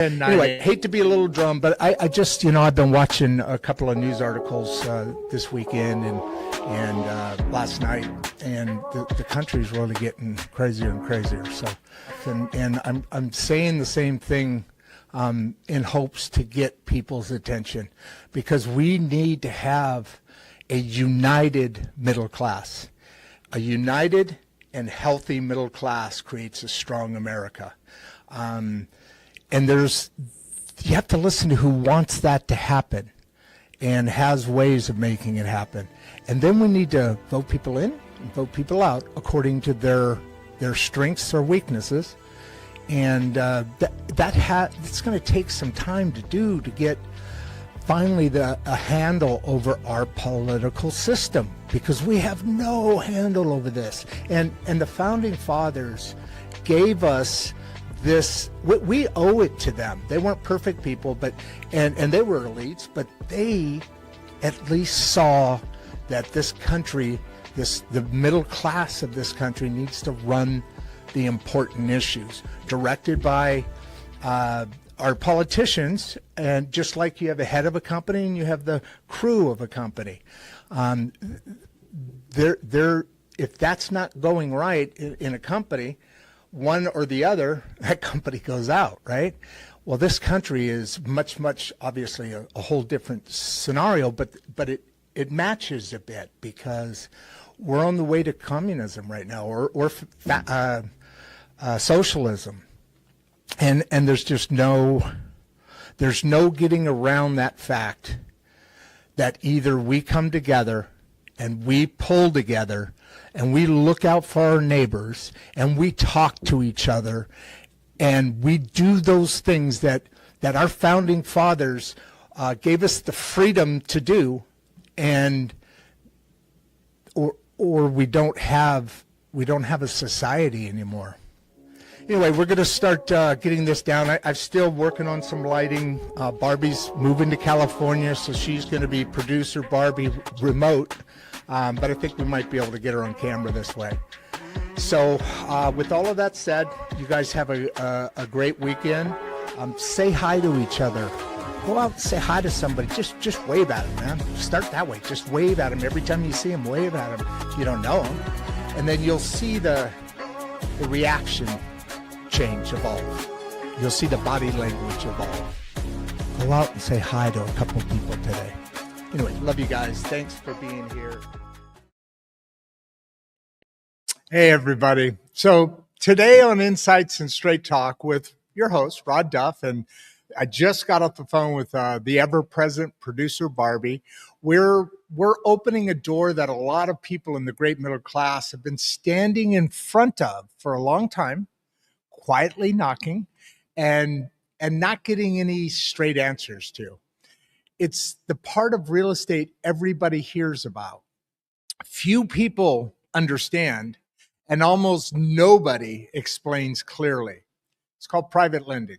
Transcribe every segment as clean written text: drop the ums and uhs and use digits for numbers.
Anyway, hate to be a little drum, but I just, I've been watching a couple of news articles this weekend and last night, and the country's really getting crazier and crazier. So, and I'm saying the same thing in hopes to get people's attention, because we need to have a united middle class. A united and healthy middle class creates a strong America. And you have to listen to who wants that to happen and has ways of making it happen. And then we need to vote people in and vote people out according to their strengths or weaknesses. And it's going to take some time to do, to get finally a handle over our political system, because we have no handle over this. And the founding fathers gave us this. We owe it to them. They weren't perfect people, and they were elites, but they at least saw that this country, the middle class of this country, needs to run the important issues directed by our politicians. And just like you have a head of a company and you have the crew of a company, if that's not going right in a company, one or the other, that company goes out, right? Well, this country is much, obviously a whole different scenario, but it matches a bit, because we're on the way to communism right now, or socialism, and there's just no getting around that fact that either we come together and we pull together and we look out for our neighbors and we talk to each other and we do those things that our founding fathers gave us the freedom to do, or we don't have a society anymore. Anyway, we're going to start getting this down. I'm still working on some lighting. Barbie's moving to California, so she's going to be producer Barbie remote. But I think we might be able to get her on camera this way. So with all of that said, you guys have a great weekend. Say hi to each other. Go out and say hi to somebody. Just wave at them, man. Start that way. Just wave at them. Every time you see them, wave at them if you don't know them. And then you'll see the reaction change, evolve. You'll see the body language evolve. Go out and say hi to a couple people today. Anyway, love you guys. Thanks for being here. Hey, everybody. So today on Insights and Straight Talk with your host, Rodd Duff, and I just got off the phone with the ever-present producer Barbie. We're opening a door that a lot of people in the great middle class have been standing in front of for a long time, quietly knocking, and not getting any straight answers to. It's the part of real estate everybody hears about. Few people understand, and almost nobody explains clearly. It's called private lending,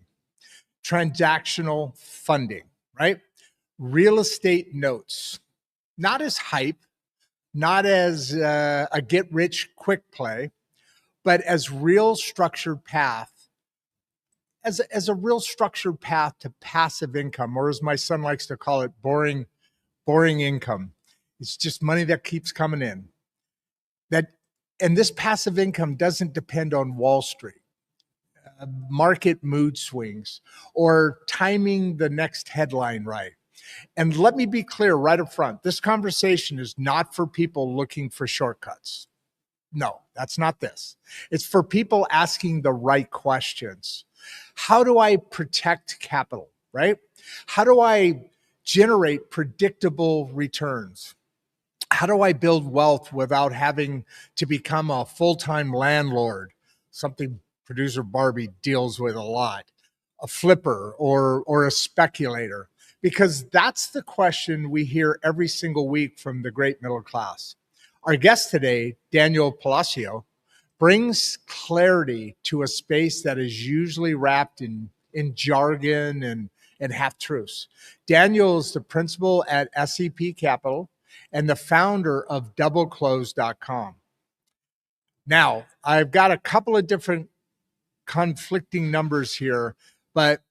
transactional funding, right? Real estate notes, not as hype, not as a get-rich-quick play, but as real structured path, as a real structured path to passive income, or as my son likes to call it, boring income. It's just money that keeps coming in. And this passive income doesn't depend on Wall Street, market mood swings, or timing the next headline right. And let me be clear right up front, this conversation is not for people looking for shortcuts. No, that's not this. It's for people asking the right questions. How do I protect capital, right? How do I generate predictable returns? How do I build wealth without having to become a full-time landlord, something producer Barbie deals with a lot, a flipper or a speculator? Because that's the question we hear every single week from the great middle class. Our guest today, Daniel Paloscio, brings clarity to a space that is usually wrapped in jargon and half-truths. Daniel is the principal at SEP Capital and the founder of doubleclose.com. Now, I've got a couple of different conflicting numbers here, but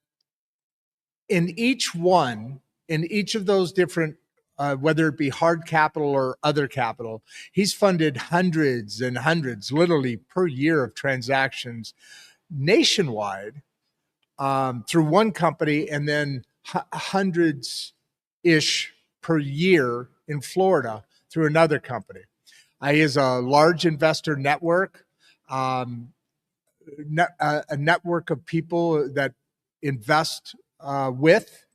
in each one, in each of those different, whether it be hard capital or other capital, he's funded hundreds and hundreds, literally per year, of transactions nationwide through one company, and then hundreds ish per year in Florida through another company. He has a large investor network, a network of people that invest with,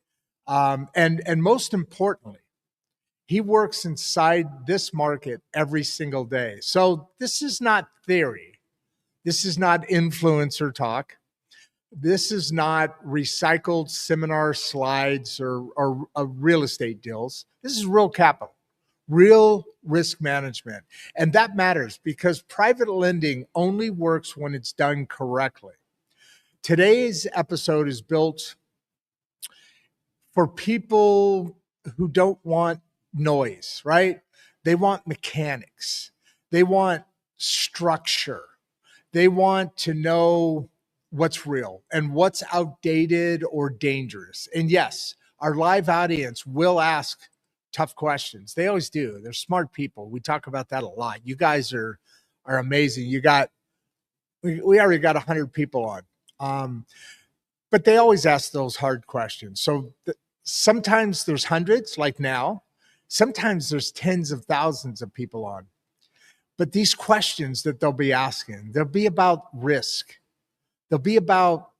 and most importantly, he works inside this market every single day. So this is not theory. This is not influencer talk. This is not recycled seminar slides or real estate deals. This is real capital, real risk management. And that matters because private lending only works when it's done correctly. Today's episode is built for people who don't want noise, right? They want mechanics. They want structure. They want to know what's real and what's outdated or dangerous. And yes, our live audience will ask tough questions. They always do. They're smart people. We talk about that a lot. You guys are amazing. We already got 100 people on. But they always ask those hard questions. So sometimes there's hundreds, like now. Sometimes there's tens of thousands of people on. But these questions that they'll be asking, they'll be about risk. They'll be about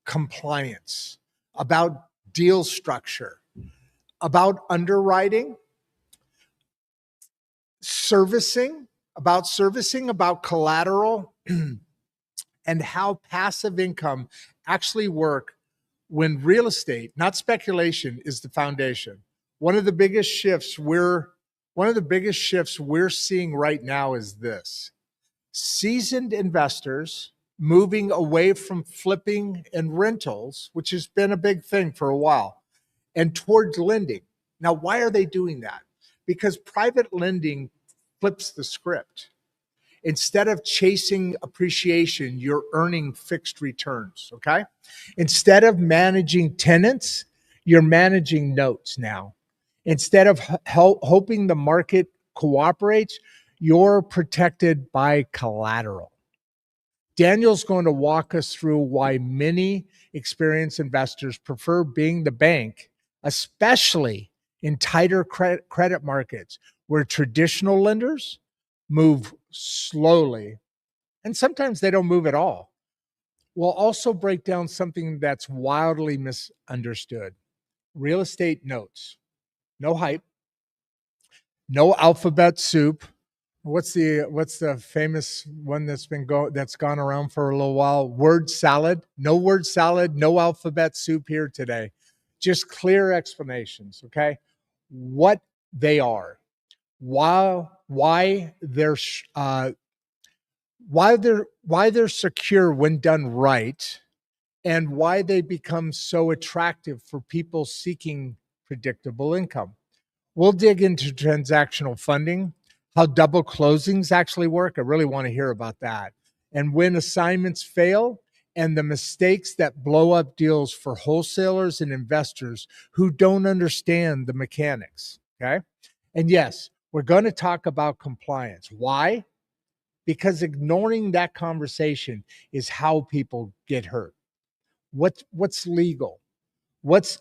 compliance, about deal structure, about underwriting, servicing, about collateral, and how passive income actually work when real estate, not speculation, is the foundation. One of the biggest shifts we're seeing right now is this: seasoned investors moving away from flipping and rentals, which has been a big thing for a while, and towards lending. Now, why are they doing that? Because private lending flips the script. Instead of chasing appreciation, you're earning fixed returns, okay? Instead of managing tenants, you're managing notes now. Instead of hoping the market cooperates, you're protected by collateral. Daniel's going to walk us through why many experienced investors prefer being the bank, especially in tighter credit markets where traditional lenders move slowly, and sometimes they don't move at all. We'll also break down something that's wildly misunderstood: real estate notes. No hype, no alphabet soup. What's the famous one that's gone around for a little while? Word salad. No word salad, no alphabet soup here today. Just clear explanations, okay? What they are, why they're secure when done right, and why they become so attractive for people seeking predictable income. We'll dig into transactional funding, how double closings actually work. I really want to hear about that. And when assignments fail, and the mistakes that blow up deals for wholesalers and investors who don't understand the mechanics, okay? And yes, we're going to talk about compliance. Why? Because ignoring that conversation is how people get hurt. What's legal? What's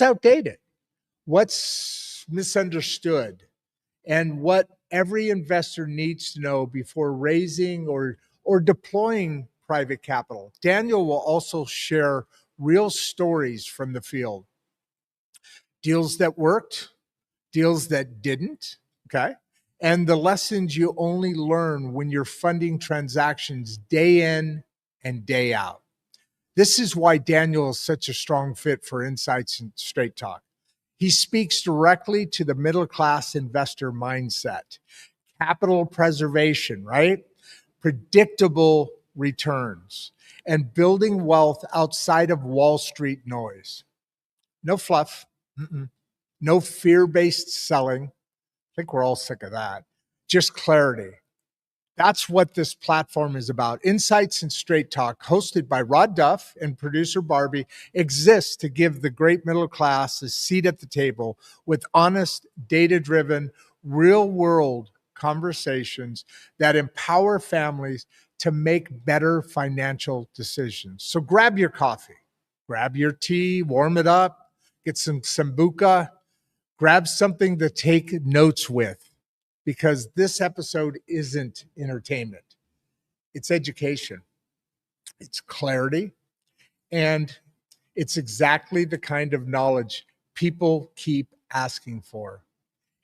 outdated? What's misunderstood? And what every investor needs to know before raising or deploying private capital. Daniel will also share real stories from the field. Deals that worked, deals that didn't, okay? And the lessons you only learn when you're funding transactions day in and day out. This is why Daniel is such a strong fit for Insights and Straight Talk. He speaks directly to the middle-class investor mindset, capital preservation, right? Predictable returns, and building wealth outside of Wall Street noise. No fluff, no fear-based selling. I think we're all sick of that. Just clarity. That's what this platform is about. Insights and Straight Talk, hosted by Rodd Duff and producer Barbie, exists to give the great middle class a seat at the table with honest, data driven, real world conversations that empower families to make better financial decisions. So grab your coffee, grab your tea, warm it up, get some sambuca, grab something to take notes with, because this episode isn't entertainment. It's education, it's clarity, and it's exactly the kind of knowledge people keep asking for.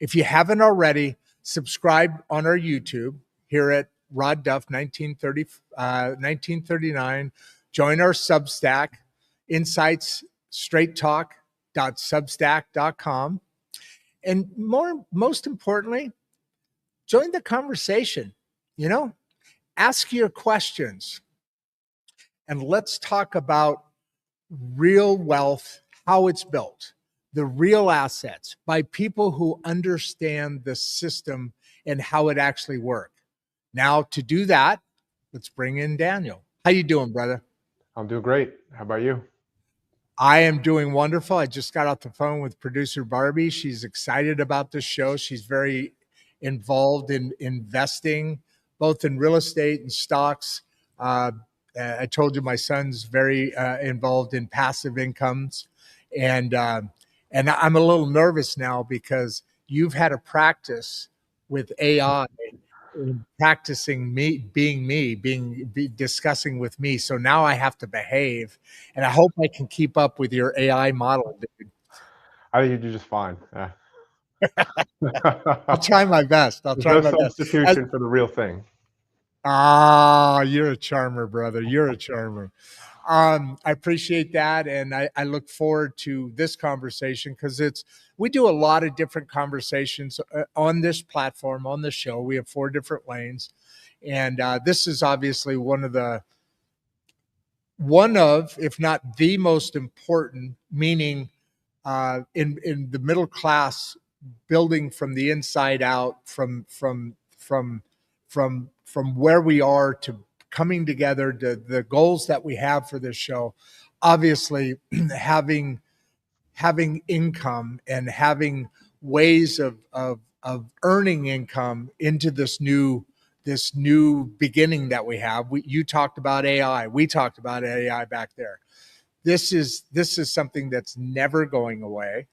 If you haven't already, subscribe on our YouTube here at Rodd Duff 1939. Join our Substack, Insights Straight Talk.substack.com. And most importantly, join the conversation. You know, ask your questions, and let's talk about real wealth, how it's built, the real assets by people who understand the system and how it actually works. Now, to do that, let's bring in Daniel. How you doing, brother? I'm doing great. How about you? I am doing wonderful. I just got off the phone with producer Barbie. She's excited about this show. She's very involved in investing, both in real estate and stocks. I told you my son's very involved in passive incomes, and I'm a little nervous now because you've had a practice with AI, practicing discussing with me. So now I have to behave, and I hope I can keep up with your AI model, dude. I think you do just fine. Yeah. I'll try my best. I'll There's try no my best. substitution for the real thing. You're a charmer, brother. You're a charmer. I appreciate that, and I look forward to this conversation because we do a lot of different conversations on this platform, on the show. We have 4 different lanes, and this is obviously one of, if not the most important, meaning in the middle class, building from the inside out, from where we are to coming together to the goals that we have for this show. Obviously, having income and having ways of earning income into this new beginning that we have. You talked about AI. We talked about AI back there. This is something that's never going away.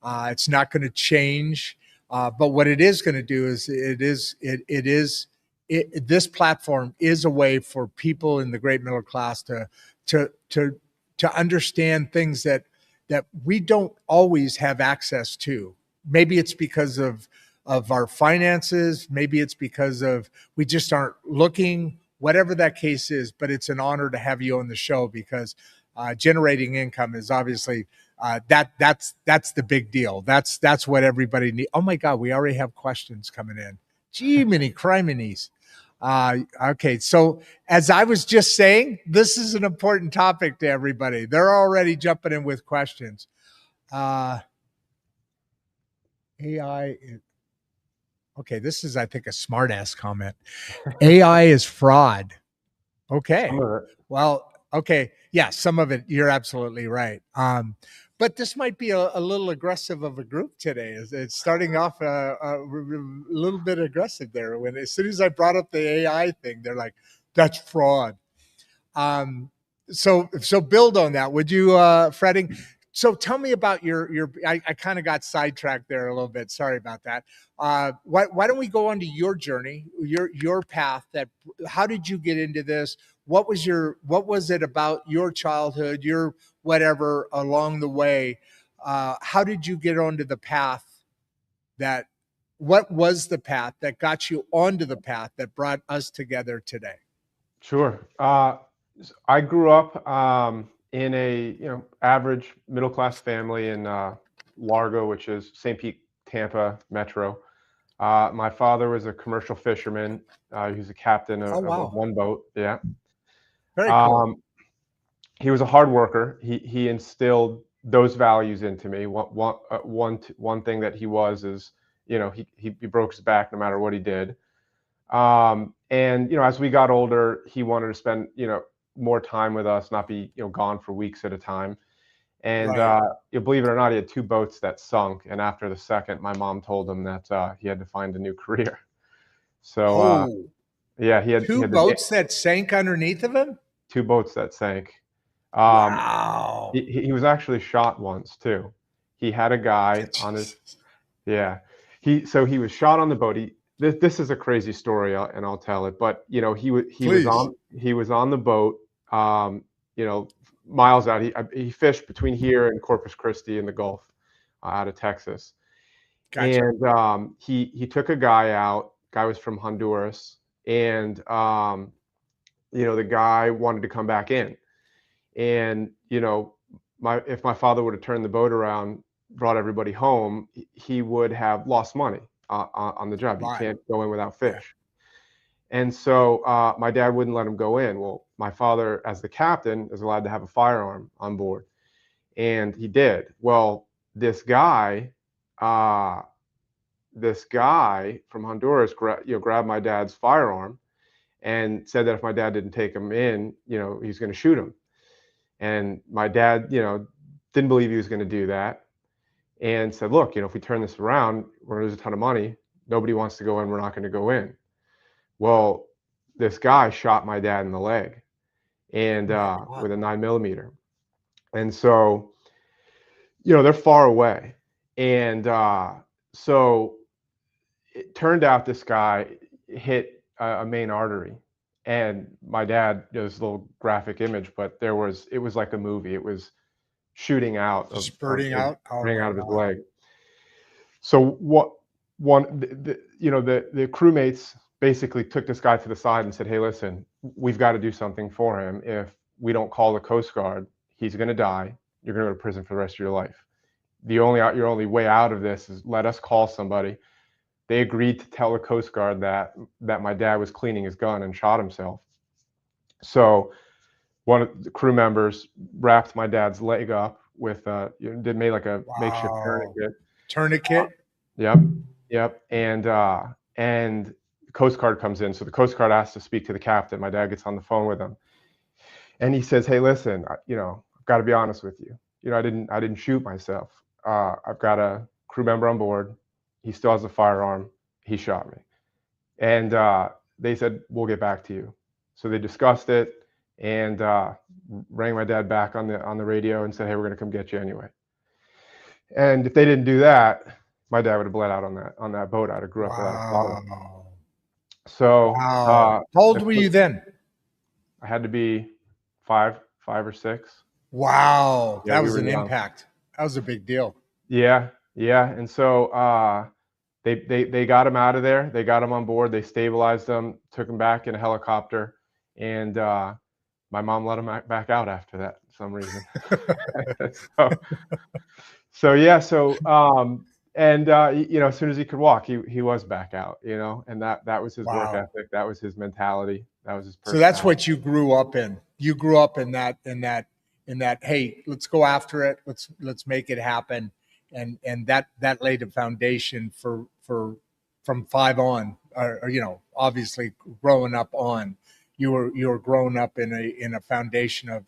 It's not going to change. But what it is going to do is this platform is a way for people in the great middle class to understand things that we don't always have access to. Maybe it's because of our finances. Maybe it's because of we just aren't looking. Whatever that case is, but it's an honor to have you on the show because generating income is obviously that's the big deal. That's what everybody needs. Oh my God, we already have questions coming in. Gee, many criminies. Okay, so as I was just saying, this is an important topic to everybody. They're already jumping in with questions. AI. Okay, this is, I think, a smart ass comment. AI is fraud. Okay. Well, okay. Yeah, some of it, you're absolutely right. But this might be a little aggressive of a group today. It's starting off a little bit aggressive there. When as soon as I brought up the AI thing, they're like, "That's fraud." So build on that, would you, Fretting? So tell me about your. I kind of got sidetracked there a little bit. Sorry about that. Why don't we go on to your journey, your path? How did you get into this? What was it about your childhood, your whatever along the way? How did you get onto the path what was the path that got you onto the path that brought us together today? Sure. I grew up in a average middle class family in Largo, which is St. Pete, Tampa metro. My father was a commercial fisherman. He was a captain of one boat. Yeah. Very cool. He was a hard worker. He instilled those values into me. One thing that he was is, he broke his back no matter what he did. And, as we got older, he wanted to spend, more time with us, not be, gone for weeks at a time. And Right. you believe it or not, he had 2 boats that sunk. And after the second, my mom told him that he had to find a new career. So Oh, yeah, he had 2 boats that sank underneath of him? 2 boats that sank. Um, Wow. he was actually shot once too. He had a guy on his Jesus. yeah. He was shot on the boat. This is a crazy story, and I'll tell it. But Please. he was on the boat, you know, miles out. He fished between here and Corpus Christi in the Gulf, out of Texas. Gotcha. And he took a guy out. Guy was from Honduras, and the guy wanted to come back in. And if my father would have turned the boat around, brought everybody home, he would have lost money on the job. You Right. can't go in without Yeah. fish. And so my dad wouldn't let him go in. Well, my father, as the captain, is allowed to have a firearm on board, and he did. Well, this guy from Honduras grabbed my dad's firearm and said that if my dad didn't take him in, he's going to shoot him. And my dad, didn't believe he was going to do that, and said, "Look, if we turn this around, we're going to lose a ton of money. Nobody wants to go in. We're not going to go in." Well, this guy shot my dad in the leg, and Oh my God. with a 9mm. And so, they're far away, and so it turned out this guy hit a main artery. And my dad, this little graphic image, but it was like a movie. It was shooting out Just spurting out. Oh running my out of his God. leg. So the crewmates basically took this guy to the side and said, "Hey, listen, we've got to do something for him. If we don't call the Coast Guard, he's going to die. You're going to go to prison for the rest of your life. Your only way out of this is let us call somebody." They agreed to tell the Coast Guard that my dad was cleaning his gun and shot himself. So one of the crew members wrapped my dad's leg up with made like a makeshift Wow. tourniquet. Tourniquet. Yep, yep. And the Coast Guard comes in. So the Coast Guard asks to speak to the captain. My dad gets on the phone with him, and he says, "Hey, listen, I've got to be honest with you. I didn't shoot myself. I've got a crew member on board. He still has a firearm. He shot me." And they said, "We'll get back to you." So they discussed it and rang my dad back on the radio and said, "Hey, we're going to come get you anyway." And if they didn't do that, my dad would have bled out on that boat. I'd have grew up without a father. Wow. So Wow. How old were you then? I had to be five or six. Wow. Yeah, That we was were an young. impact. That was a big deal. Yeah, yeah. And so they got him out of there. They got him on board. They stabilized him, took him back in a helicopter, and my mom let him back out after that for some reason. So yeah. So as soon as he could walk, he was back out. And that was his work Wow. ethic. That was his mentality. That was his So that's personality. what you grew up in. You grew up in that, hey, let's go after it. Let's make it happen. And that laid a foundation for from 5 on, or obviously growing up on. You were growing up in a foundation of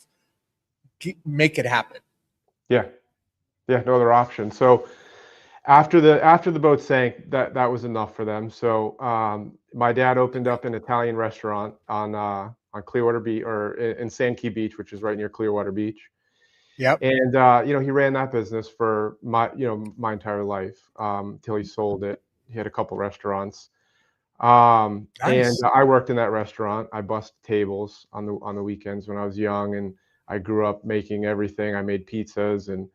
make it happen. Yeah. Yeah. No other option. So after the boat sank, that was enough for them. So my dad opened up an Italian restaurant on Clearwater Beach, or in Sand Key Beach, which is right near Clearwater Beach. Yep. And he ran that business for my entire life till he sold it. He had a couple restaurants, and Nice. I worked in that restaurant. I bussed tables on the weekends when I was young, and I grew up making everything. I made pizzas, and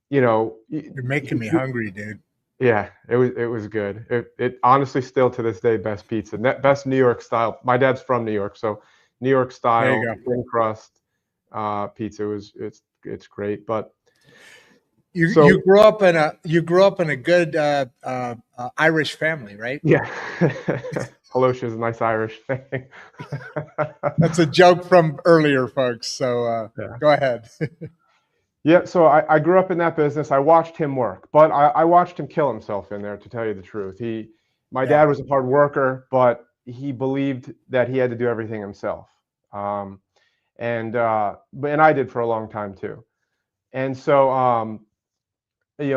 You're making me hungry, dude. yeah, it was good. It honestly still to this day best pizza, best New York style. My dad's from New York, so New York There you style go. thin crust pizza it's great. But You so you grew up in a good Irish family, right? yeah, Paloscio is a nice Irish thing. That's a joke from earlier, folks. So Yeah. go ahead. Yeah, so I grew up in that business. I watched him work, but I watched him kill himself in there, to tell you the truth. My Yeah. dad was a hard worker, but he believed that he had to do everything himself. And I did for a long time too. And so,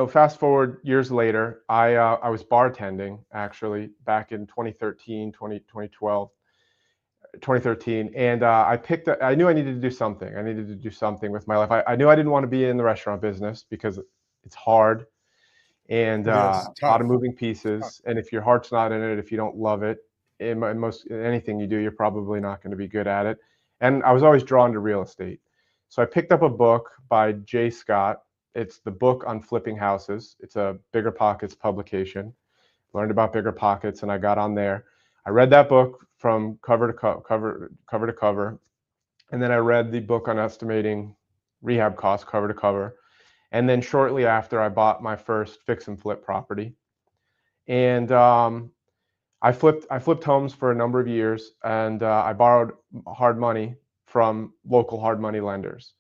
fast forward years later, I was bartending actually back in 2013, 2013. And I knew I needed to do something. I needed to do something with my life. I knew I didn't want to be in the restaurant business because it's hard and It is a lot tough. of moving Tough. pieces. And if your heart's not in it, if you don't love it, in anything you do, you're probably not going to be good at it. And I was always drawn to real estate. So I picked up a book by Jay Scott. It's the book on flipping houses. It's a Bigger Pockets publication. Learned about Bigger Pockets, and I got on there. I read that book from cover to cover, and then I read the book on estimating rehab costs cover to cover. And then shortly after, I bought my first fix and flip property. And I flipped homes for a number of years, and I borrowed hard money from local hard money lenders.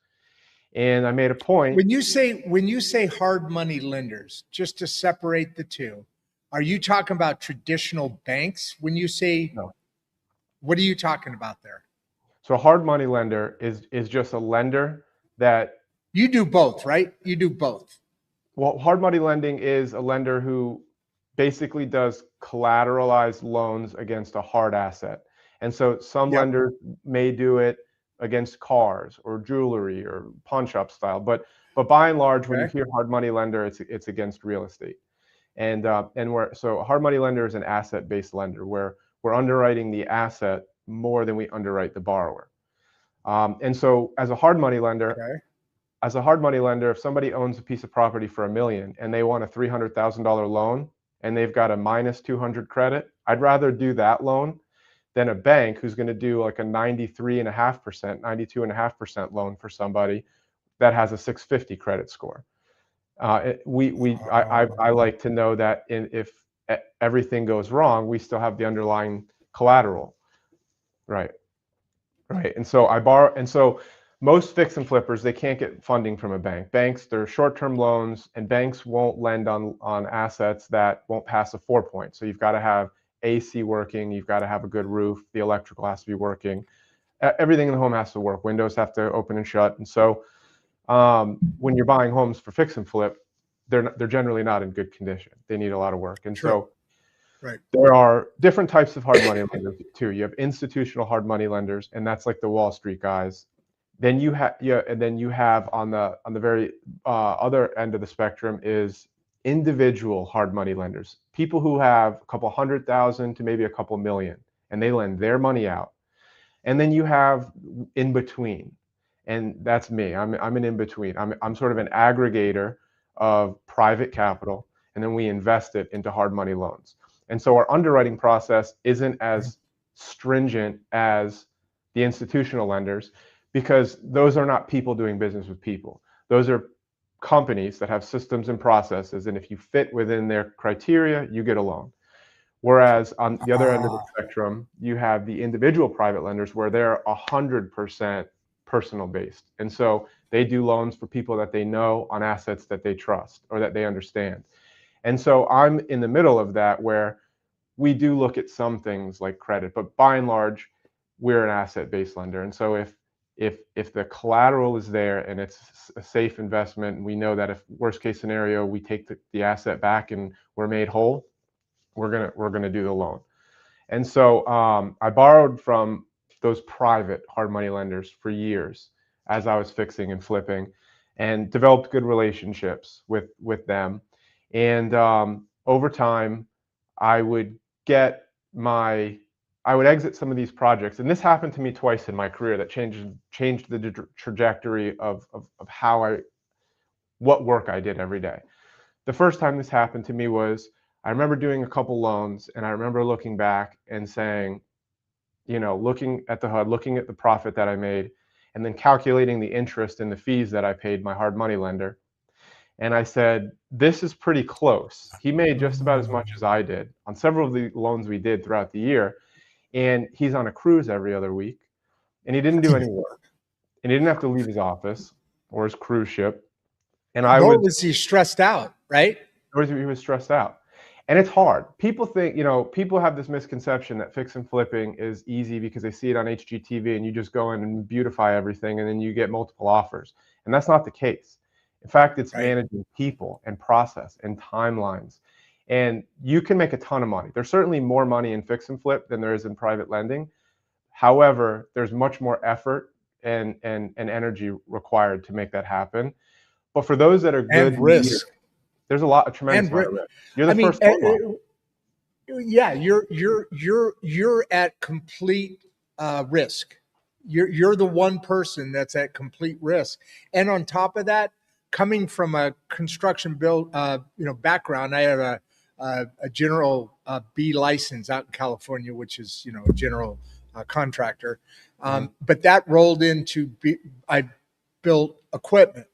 And I made a point. When you say hard money lenders, just to separate the two, are you talking about traditional banks? When you say, No. what are you talking about there? So a hard money lender is just a lender that you do both, right? You do both. Well, hard money lending is a lender who basically does collateralized loans against a hard asset. And so some lenders may do it against cars or jewelry or pawn shop style, but by and large, when you hear hard money lender, it's against real estate. And so a hard money lender is an asset-based lender where we're underwriting the asset more than we underwrite the borrower. And so as a hard money lender, if somebody owns a piece of property for $1 million and they want a $300,000 loan and they've got a minus 200 credit, I'd rather do that loan than a bank who's going to do like a 93.5%, 92.5% loan for somebody that has a 650 credit score. I like to know that if everything goes wrong, we still have the underlying collateral, right? And so I borrow, and so most fix and flippers, they can't get funding from a bank. Banks, they're short-term loans, and banks won't lend on assets that won't pass a 4-point. So you've got to have AC working, you've got to have a good roof, the electrical has to be working, everything in the home has to work, windows have to open and shut. And so when you're buying homes for fix and flip, they're generally not in good condition. They need a lot of work. And so there are different types of hard money lenders too. You have institutional hard money lenders, and that's like the Wall Street guys. Then you have on the very other end of the spectrum is individual hard money lenders, people who have a couple 100,000 to maybe a couple million, and they lend their money out. And then you have in between, and that's me. I'm an in between. I'm sort of an aggregator of private capital, and then we invest it into hard money loans. And so our underwriting process isn't as stringent as the institutional lenders, because those are not people doing business with people. Those are companies that have systems and processes, and if you fit within their criteria, you get a loan. Whereas on the other end of the spectrum, you have the individual private lenders where they're 100% personal based. And so they do loans for people that they know on assets that they trust or that they understand. And so I'm in the middle of that, where we do look at some things like credit, but by and large, we're an asset-based lender. And so if the collateral is there and it's a safe investment, and we know that if worst case scenario, we take the asset back and we're made whole, we're gonna do the loan. And so I borrowed from those private hard money lenders for years as I was fixing and flipping, and developed good relationships with them. And over time, I would exit some of these projects, and this happened to me twice in my career that changed the trajectory of what work I did every day. The first time this happened to me was, I remember doing a couple loans, and I remember looking back and saying, looking at the HUD, looking at the profit that I made, and then calculating the interest and the fees that I paid my hard money lender. And I said, this is pretty close. He made just about as much as I did on several of the loans we did throughout the year. And he's on a cruise every other week, and he didn't do any work, and he didn't have to leave his office or his cruise ship. And Nor was he stressed out, right? He was stressed out. And it's hard. People think, people have this misconception that fix and flipping is easy because they see it on HGTV and you just go in and beautify everything and then you get multiple offers. And that's not the case. In fact, it's Right. managing people and process and timelines. And you can make a ton of money. There's certainly more money in fix and flip than there is in private lending. However, there's much more effort and energy required to make that happen. But for those that are good And leaders, risk. there's a tremendous And amount of risk. You're I the mean, first loan officer. yeah, you're at complete risk. You're the one person that's at complete risk. And on top of that, coming from a construction build background, I have a general B license out in California, which is a general contractor. But that rolled into I built equipment.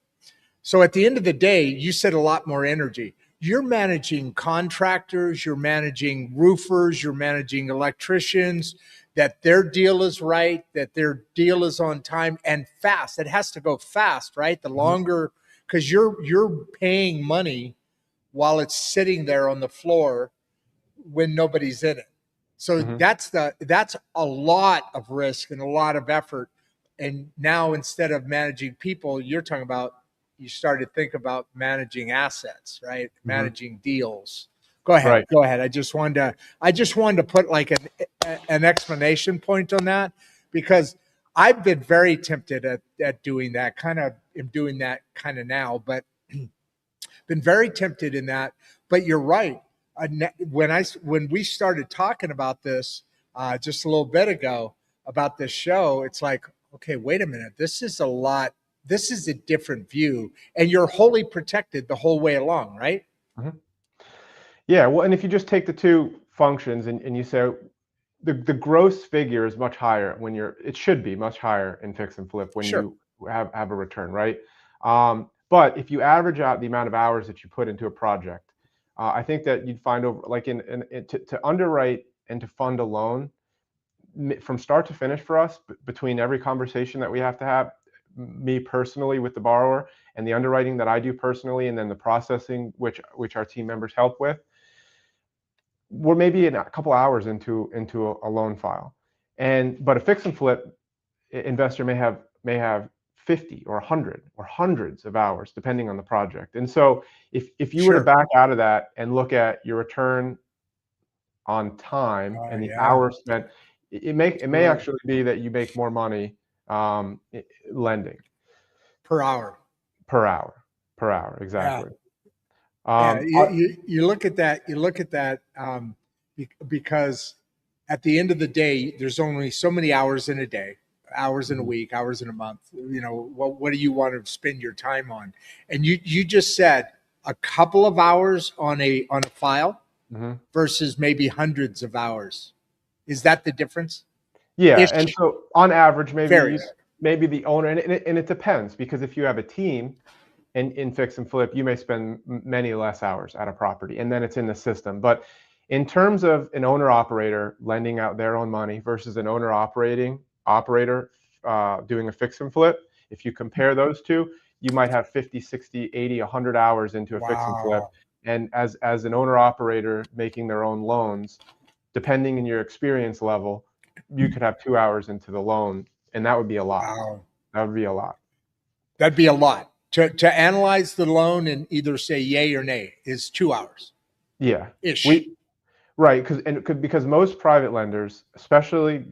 So at the end of the day, you said a lot more energy. You're managing contractors, you're managing roofers, you're managing electricians, that their deal is right, that their deal is on time and fast. It has to go fast, right? The longer, because you're paying money while it's sitting there on the floor when nobody's in it. So Mm-hmm. that's a lot of risk and a lot of effort. And now instead of managing people, you're talking about you start to think about managing assets, right? Mm-hmm. Managing deals. Go ahead. Right. Go ahead. I just wanted to put like an explanation point on that because I've been very tempted at doing that. Kind of am doing that kind of now, but been very tempted in that. But you're right. When we started talking about this just a little bit ago about this show, it's like, okay, wait a minute. This is a lot. This is a different view, and you're wholly protected the whole way along, right? Mm-hmm. Yeah. Well, and if you just take the two functions and you say the gross figure is much higher when it should be much higher in fix and flip when Sure. you have a return, right? But if you average out the amount of hours that you put into a project, I think that you'd find over like to underwrite and to fund a loan from start to finish for us between every conversation that we have to have, me personally with the borrower and the underwriting that I do personally, and then the processing which our team members help with, we're maybe in a couple hours into a loan file. But a fix and flip investor may have 50 or 100 or hundreds of hours depending on the project. And so if you were to Sure. back out of that and look at your return on time and the Yeah. hours spent, it may Right. actually be that you make more money lending Per hour. per hour. Yeah. Exactly. Yeah, um, you look at that. You look at that because at the end of the day, there's only so many hours in a day, hours in a week, hours in a month. What do you want to spend your time on? And you just said a couple of hours on a file mhm. versus maybe hundreds of hours. Is that the difference? Yeah, and Ish. so on average, Varies. maybe the owner, and it depends, because if you have a team in fix and flip, you may spend many less hours at a property, and then it's in the system. But in terms of an owner operator lending out their own money versus an owner operator doing a fix and flip, if you compare those two, you might have 50, 60, 80, 100 hours into a fix and flip. Wow. And as an owner operator making their own loans, depending on your experience level, you could have 2 hours into the loan, and that would be a lot. Wow. That would be a lot. That'd be a lot. To analyze the loan and either say yay or nay is 2 hours Yeah, ish. we right, because most private lenders, especially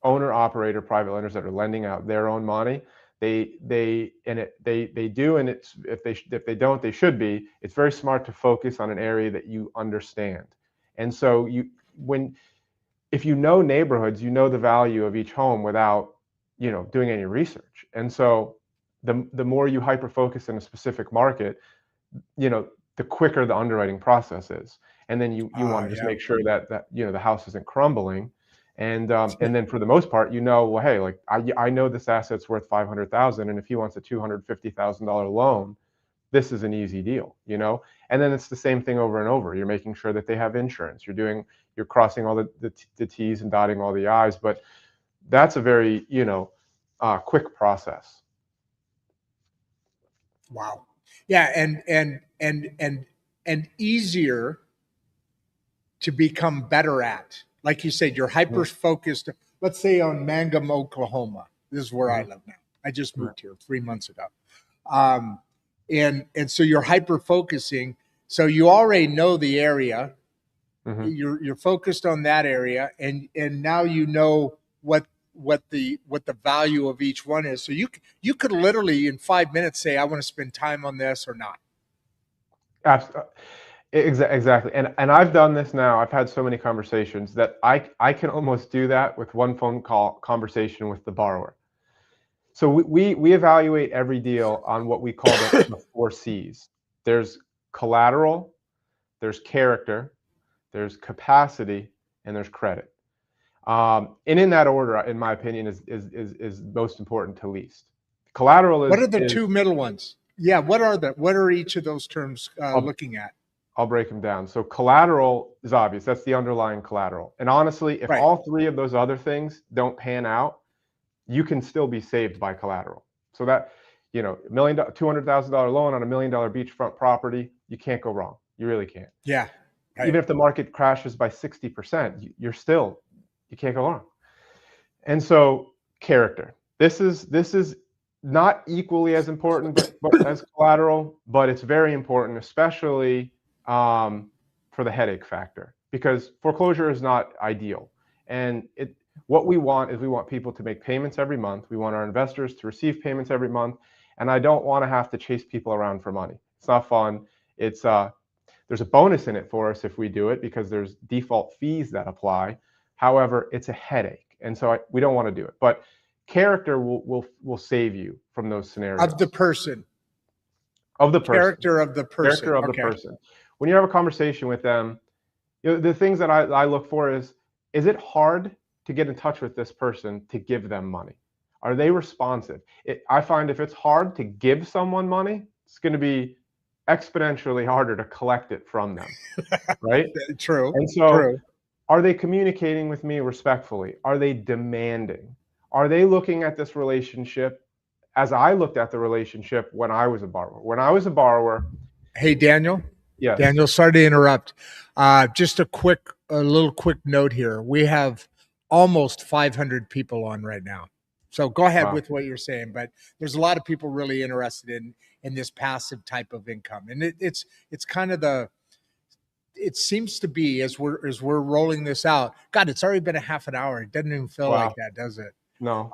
owner operator private lenders that are lending out their own money, they do, and it's if they don't, they should be. It's very smart to focus on an area that you understand, and so when if you know neighborhoods, you know the value of each home without doing any research. And so the more you hyper focus in a specific market, the quicker the underwriting process is. And then you want to just Yeah. make sure that the house isn't crumbling. And then for the most part, well, hey, like I know this asset's worth 500,000, and if he wants a $250,000 loan, this is an easy deal. And then it's the same thing over and over. You're making sure that they have insurance. You're crossing all the T's and dotting all the I's. But that's a very quick process. Wow. Yeah, and easier to become better at? Like you said, you're hyper focused. Let's say on Mangum, Oklahoma. This is where I live now. I just moved here 3 months ago. And so you're hyper focusing. So you already know the area. You're focused on that area, and now you know what the value of each one is. So you could literally in 5 minutes say, I want to spend time on this or not. Exactly. And I've done this now. I've had so many conversations that I can almost do that with one phone call conversation with the borrower. So we evaluate every deal on what we call the 4 C's. There's collateral, there's character, there's capacity, and there's credit. And in that order, in my opinion, is most important to least. Collateral is. What are the two middle ones? Yeah, what are each of those terms looking at? I'll break them down. So collateral is obvious. That's the underlying collateral. And honestly, if all 3 of those other things don't pan out, you can still be saved by collateral. So that, $200,000 loan on $1 million beachfront property, you can't go wrong. You really can't. Yeah. Right. Even if the market crashes by 60%, you can't go wrong. And so character. This is not equally as important but as collateral, but it's very important, especially for the headache factor, because foreclosure is not ideal. And what we want is people to make payments every month. We want our investors to receive payments every month. And I don't want to have to chase people around for money. It's not fun. There's a bonus in it for us if we do it, because there's default fees that apply. However, it's a headache. And so we don't want to do it. But character will save you from those scenarios. Of the person. Character of the person. Character of the person. When you have a conversation with them, the things that I look for is it hard to get in touch with this person to give them money? Are they responsive? I find if it's hard to give someone money, it's going to be exponentially harder to collect it from them, right? True. And so, true. Are they communicating with me respectfully? Are they demanding? Are they looking at this relationship as I looked at the relationship when I was a borrower? When I was a borrower. Hey, Daniel. Yes. Daniel, sorry to interrupt. Just a little quick note here. We have almost 500 people on right now. So go ahead with what you're saying, but there's a lot of people really interested in this passive type of income. And it's kind of it seems to be as we're rolling this out. God, it's already been a half an hour. It doesn't even feel like that, does it? No.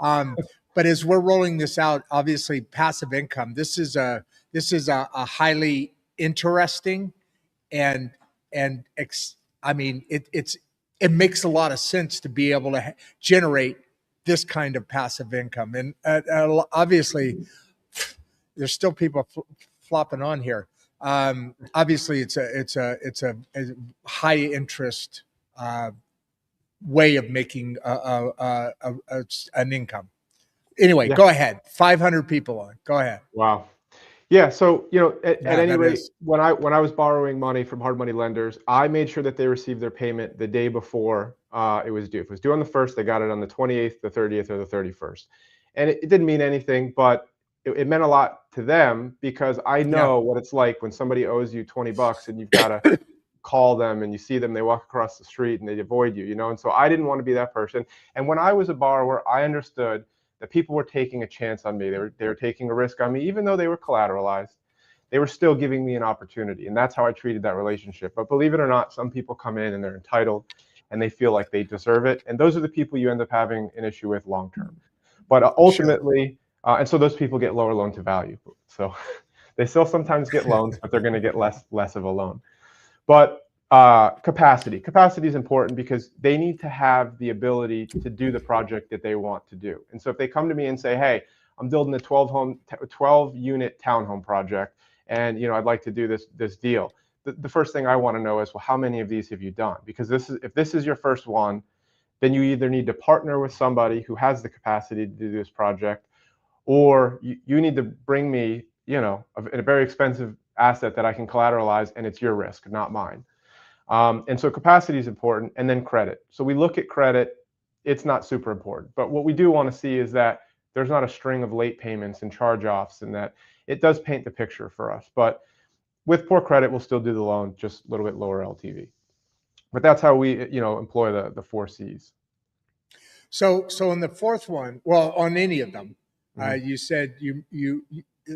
But as we're rolling this out, obviously passive income, this is a highly interesting and I mean, it makes a lot of sense to be able to generate this kind of passive income. And obviously there's still people flopping on here. Obviously it's a high interest way of making an income. Anyway, Go ahead. 500 people on. Go ahead. Wow. Yeah. So, at any rate, when I was borrowing money from hard money lenders, I made sure that they received their payment the day before it was due. If it was due on the 1st, they got it on the 28th, the 30th, or the 31st. And it didn't mean anything, but it meant a lot to them, because I know what it's like when somebody owes you $20 and you've got to call them, and you see them, they walk across the street and they avoid you, and so I didn't want to be that person. And when I was a borrower, I understood that people were taking a chance on me. They were taking a risk on me, even though they were collateralized. They were still giving me an opportunity, and that's how I treated that relationship. But believe it or not, some people come in and they're entitled and they feel like they deserve it, and those are the people you end up having an issue with long term. But ultimately, and so those people get lower loan to value. So they still sometimes get loans, but they're going to get less of a loan. But capacity is important, because they need to have the ability to do the project that they want to do. And so if they come to me and say, hey, I'm building a 12 unit townhome project, and I'd like to do this deal, the first thing I want to know is, well, how many of these have you done? Because if this is your first one, then you either need to partner with somebody who has the capacity to do this project, or you need to bring me a very expensive asset that I can collateralize, and it's your risk, not mine. And so capacity is important, and then credit. So we look at credit. It's not super important, but what we do want to see is that there's not a string of late payments and charge-offs, and that it does paint the picture for us. But with poor credit, we'll still do the loan, just a little bit lower LTV. But that's how we, employ the four C's. So in the fourth one, well, on any of them, Mm-hmm. you said you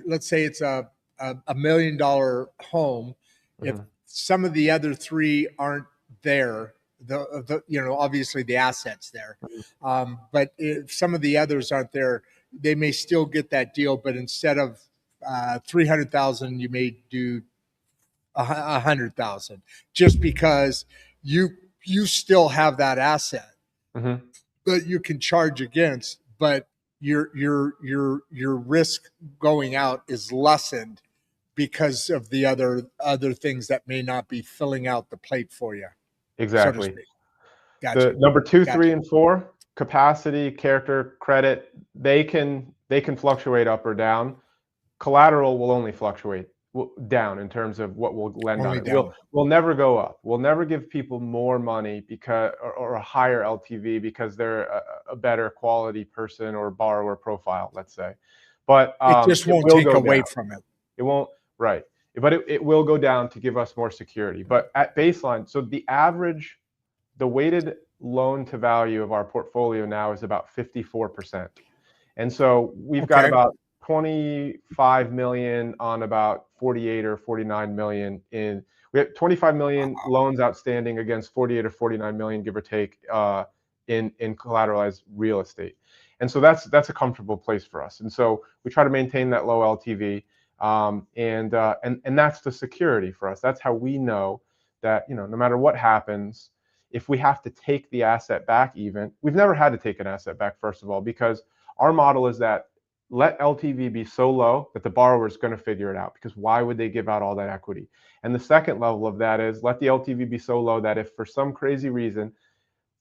let's say it's a $1 million home. If Mm-hmm. some of the other three aren't there, obviously the assets there, but if some of the others aren't there, they may still get that deal. But instead of 300,000, you may do 100,000, just because you still have that asset Mm-hmm. that you can charge against, but your risk going out is lessened because of the other things that may not be filling out the plate for you, so to Exactly. speak. Got The you. number two, Got three, you. and four, capacity, character, credit, they can fluctuate up or down. Collateral will only fluctuate down in terms of what we'll lend on Only it. We'll down. we'll never go up. We'll never give people more money because or a higher LTV because they're a better quality person or borrower profile, let's say. But It just it won't will take go away down. from it. It won't, right. But it will go down to give us more security. But at baseline, so the weighted loan to value of our portfolio now is about 54%. And so we've got Okay. about 25 million on about 48 or 49 million we have 25 million loans outstanding against 48 or 49 million, give or take, in collateralized real estate. And so that's a comfortable place for us. And so we try to maintain that low LTV, and that's the security for us. That's how we know that, no matter what happens, if we have to take the asset back, even we've never had to take an asset back, first of all, because our model is that let LTV be so low that the borrower is going to figure it out, because why would they give out all that equity? And the second level of that is let the LTV be so low that if for some crazy reason,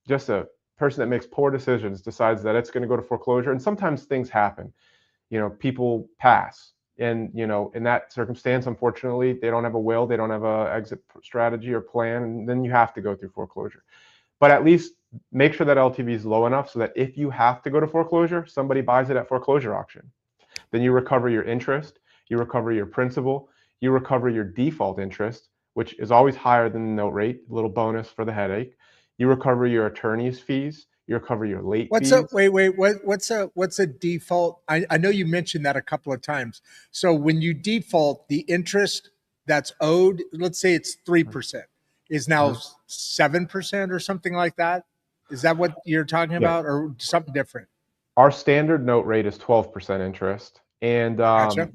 just a person that makes poor decisions decides that it's going to go to foreclosure, and sometimes things happen, people pass. And, in that circumstance, unfortunately, they don't have a will, they don't have a exit strategy or plan, and then you have to go through foreclosure. But at least make sure that LTV is low enough so that if you have to go to foreclosure, somebody buys it at foreclosure auction. Then you recover your interest, you recover your principal, you recover your default interest, which is always higher than the note rate, a little bonus for the headache. You recover your attorney's fees, you recover your late What's a fees. what's a default? I know you mentioned that a couple of times. So when you default, the interest that's owed, let's say it's 3%, is now Mhm. 7% or something like that. Is that what you're talking Yeah. about, or something different? Our standard note rate is 12% interest. And Gotcha.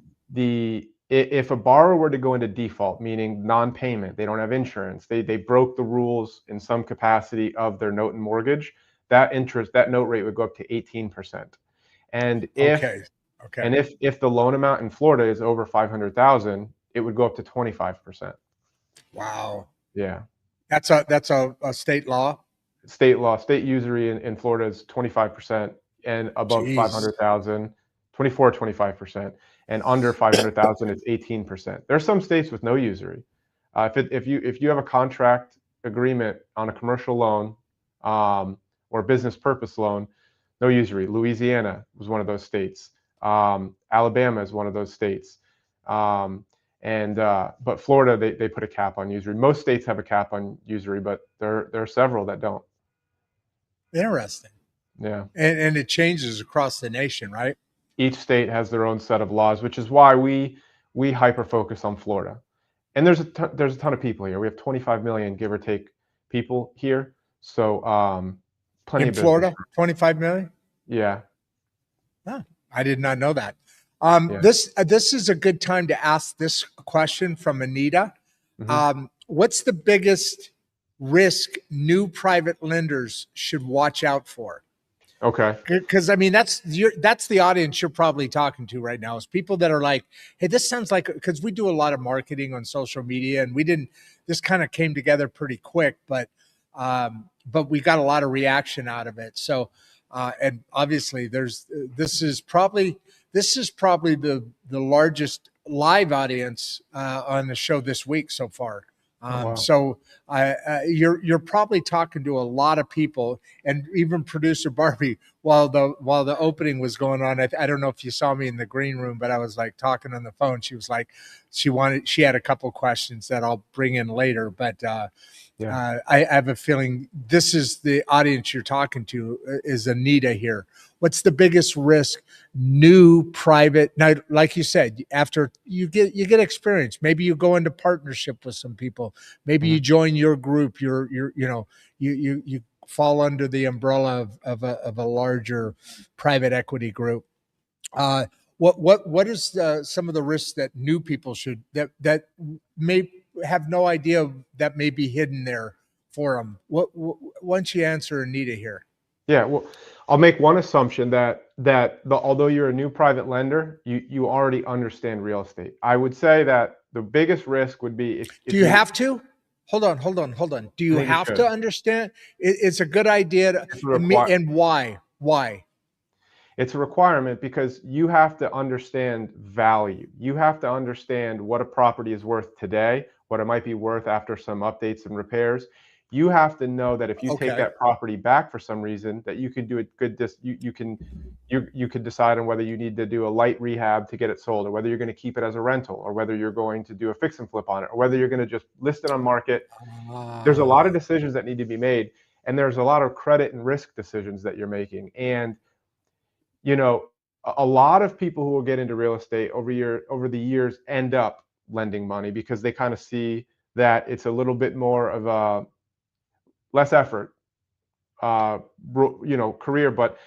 if a borrower were to go into default, meaning non-payment, they don't have insurance, they broke the rules in some capacity of their note and mortgage, that note rate would go up to 18%. And if Okay. Okay. and if the loan amount in Florida is over 500,000, it would go up to 25%. Wow. Yeah. That's a state law. State law, state usury in Florida is 25%, and above Jeez. 500,000, 24, 25%, and under 500,000, it's 18%. There are some states with no usury. If you have a contract agreement on a commercial loan, or business purpose loan, no usury. Louisiana was one of those states. Alabama is one of those states. But Florida, they put a cap on usury. Most states have a cap on usury, but there are several that don't. Interesting. Yeah. And it changes across the nation, right? Each state has their own set of laws, which is why we hyper focus on Florida. And there's a ton of people here. We have 25 million, give or take, people here. So plenty In of business. Florida, 25 million. Yeah. Huh, I did not know that. Yeah. This is a good time to ask this question from Anita. Hmm. What's the biggest risk new private lenders should watch out for? Okay. Because I mean, that's the audience you're probably talking to right now, is people that are like, hey, this sounds like, because we do a lot of marketing on social media, and this kind of came together pretty quick, but we got a lot of reaction out of it. So and obviously this is probably the largest live audience on the show this week so far. Oh, wow. So You're probably talking to a lot of people, and even producer Barbie. While the opening was going on, I don't know if you saw me in the green room, but I was like talking on the phone. She was like, she had a couple questions that I'll bring in later, but. I have a feeling this is the audience you're talking to is Anita here. What's the biggest risk? New private now, like you said, after you get experience, maybe you go into partnership with some people, maybe you join your group, you fall under the umbrella of a larger private equity group. Uh, what is some of the risks that new people should that may have no idea that may be hidden there for them? Why don't you answer Anita here? Yeah, well, I'll make one assumption that although you're a new private lender, you already understand real estate. I would say that the biggest risk would be if Do you have to? Hold on. Do I you think you have to should. understand? It's a good idea, It's a require. and why? Why? It's a requirement because you have to understand value. You have to understand what a property is worth today, what it might be worth after some updates and repairs. You have to know that if you take Okay. that property back for some reason, that you can do a good you could decide on whether you need to do a light rehab to get it sold, or whether you're going to keep it as a rental, or whether you're going to do a fix and flip on it, or whether you're going to just list it on market. There's a lot of decisions that need to be made, and there's a lot of credit and risk decisions that you're making. And you know, a lot of people who will get into real estate over the years end up lending money because they kind of see that it's a little bit more of a less effort, career. But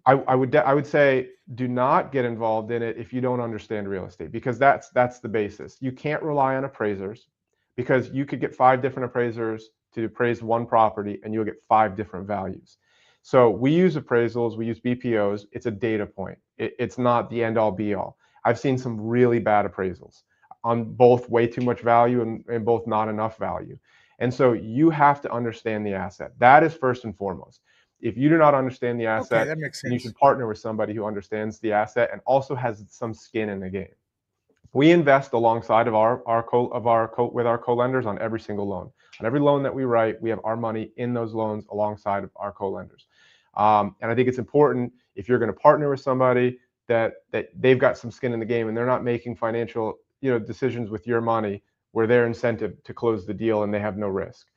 I would say do not get involved in it if you don't understand real estate, because that's the basis. You can't rely on appraisers, because you could get 5 different appraisers to appraise one property and you'll get 5 different values. So we use appraisals, we use BPOs. It's a data point. It's not the end all be all. I've seen some really bad appraisals on both way too much value and both not enough value. And so you have to understand the asset. That is first and foremost. If you do not understand the asset, Okay, that makes then you sense. should partner with somebody who understands the asset and also has some skin in the game. We invest alongside of with our co-lenders on every single loan. On every loan that we write, we have our money in those loans alongside of our co-lenders. And I think it's important, if you're going to partner with somebody, that they've got some skin in the game and they're not making financial decisions with your money where their incentive to close the deal and they have no risk.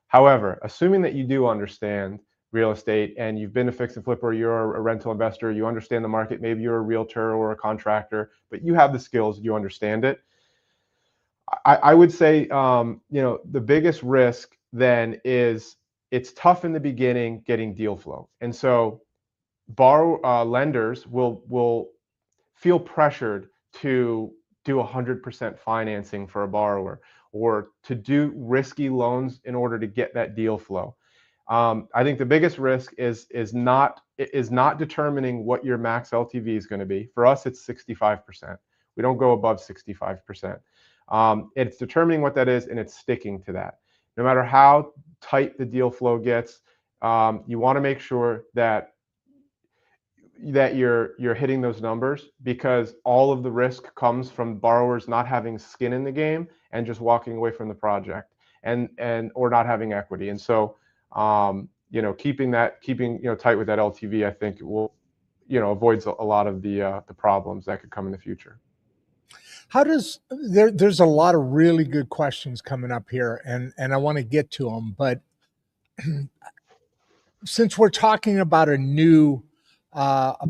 However, assuming that you do understand real estate and you've been a fix and flipper, you're a rental investor, you understand the market, maybe you're a realtor or a contractor, but you have the skills, you understand it. I would say, the biggest risk then is it's tough in the beginning getting deal flow. And so lenders will feel pressured to do 100% financing for a borrower, or to do risky loans in order to get that deal flow. I think the biggest risk is not determining what your max LTV is going to be. For us, it's 65%. We don't go above 65%. It's determining what that is, and it's sticking to that. No matter how tight the deal flow gets, you want to make sure that you're hitting those numbers, because all of the risk comes from borrowers not having skin in the game and just walking away from the project and or not having equity. And so keeping tight with that LTV, I think will avoids a lot of the problems that could come in the future. How does there's a lot of really good questions coming up here, and I want to get to them, but since we're talking about a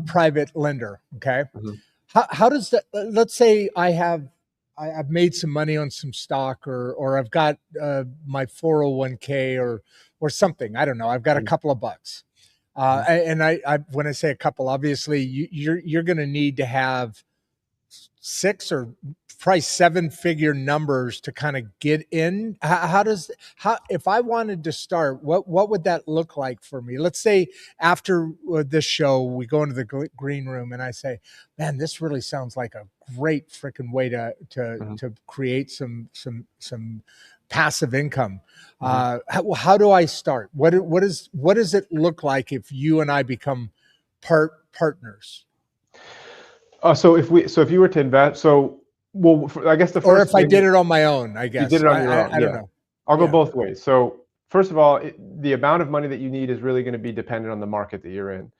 private lender, okay, Mhm. how does that? Let's say I've made some money on some stock, or I've got my 401k or something. I don't know. I've got a Mhm. couple of bucks, Mhm. and I when I say a couple, obviously you're going to need to have 6 or probably 7-figure numbers to kind of get in. How if I wanted to start, what would that look like for me? Let's say after this show we go into the green room and I say, man, this really sounds like a great freaking way Mhm. to create some passive income. Mhm. How do I start? What does it look like if you and I become partners? So if you were to invest, I guess the Or first if I thing, did it on my own, I you did guess. it on your own, I don't yeah. know. I'll go Yeah. both ways. So first of all, the amount of money that you need is really going to be dependent on the market that you're in.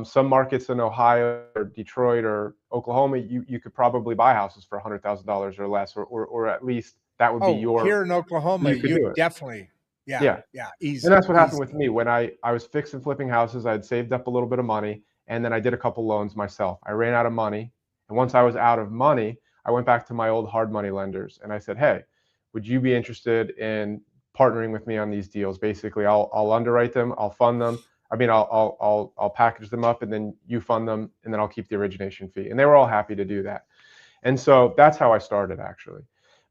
Some markets in Ohio or Detroit or Oklahoma, you could probably buy houses for $100,000 or less, or at least that would be Oh, your, here in Oklahoma, you could you do it. definitely, yeah, Yeah. yeah, And easy, that's what happened with easy. me when I was fixing flipping houses. I had saved up a little bit of money, and then I did a couple loans myself. I ran out of money, and once I was out of money, I went back to my old hard money lenders and I said, "Hey, would you be interested in partnering with me on these deals? Basically, I'll underwrite them, I'll fund them. I mean, I'll package them up, and then you fund them, and then I'll keep the origination fee." And they were all happy to do that. And so that's how I started actually.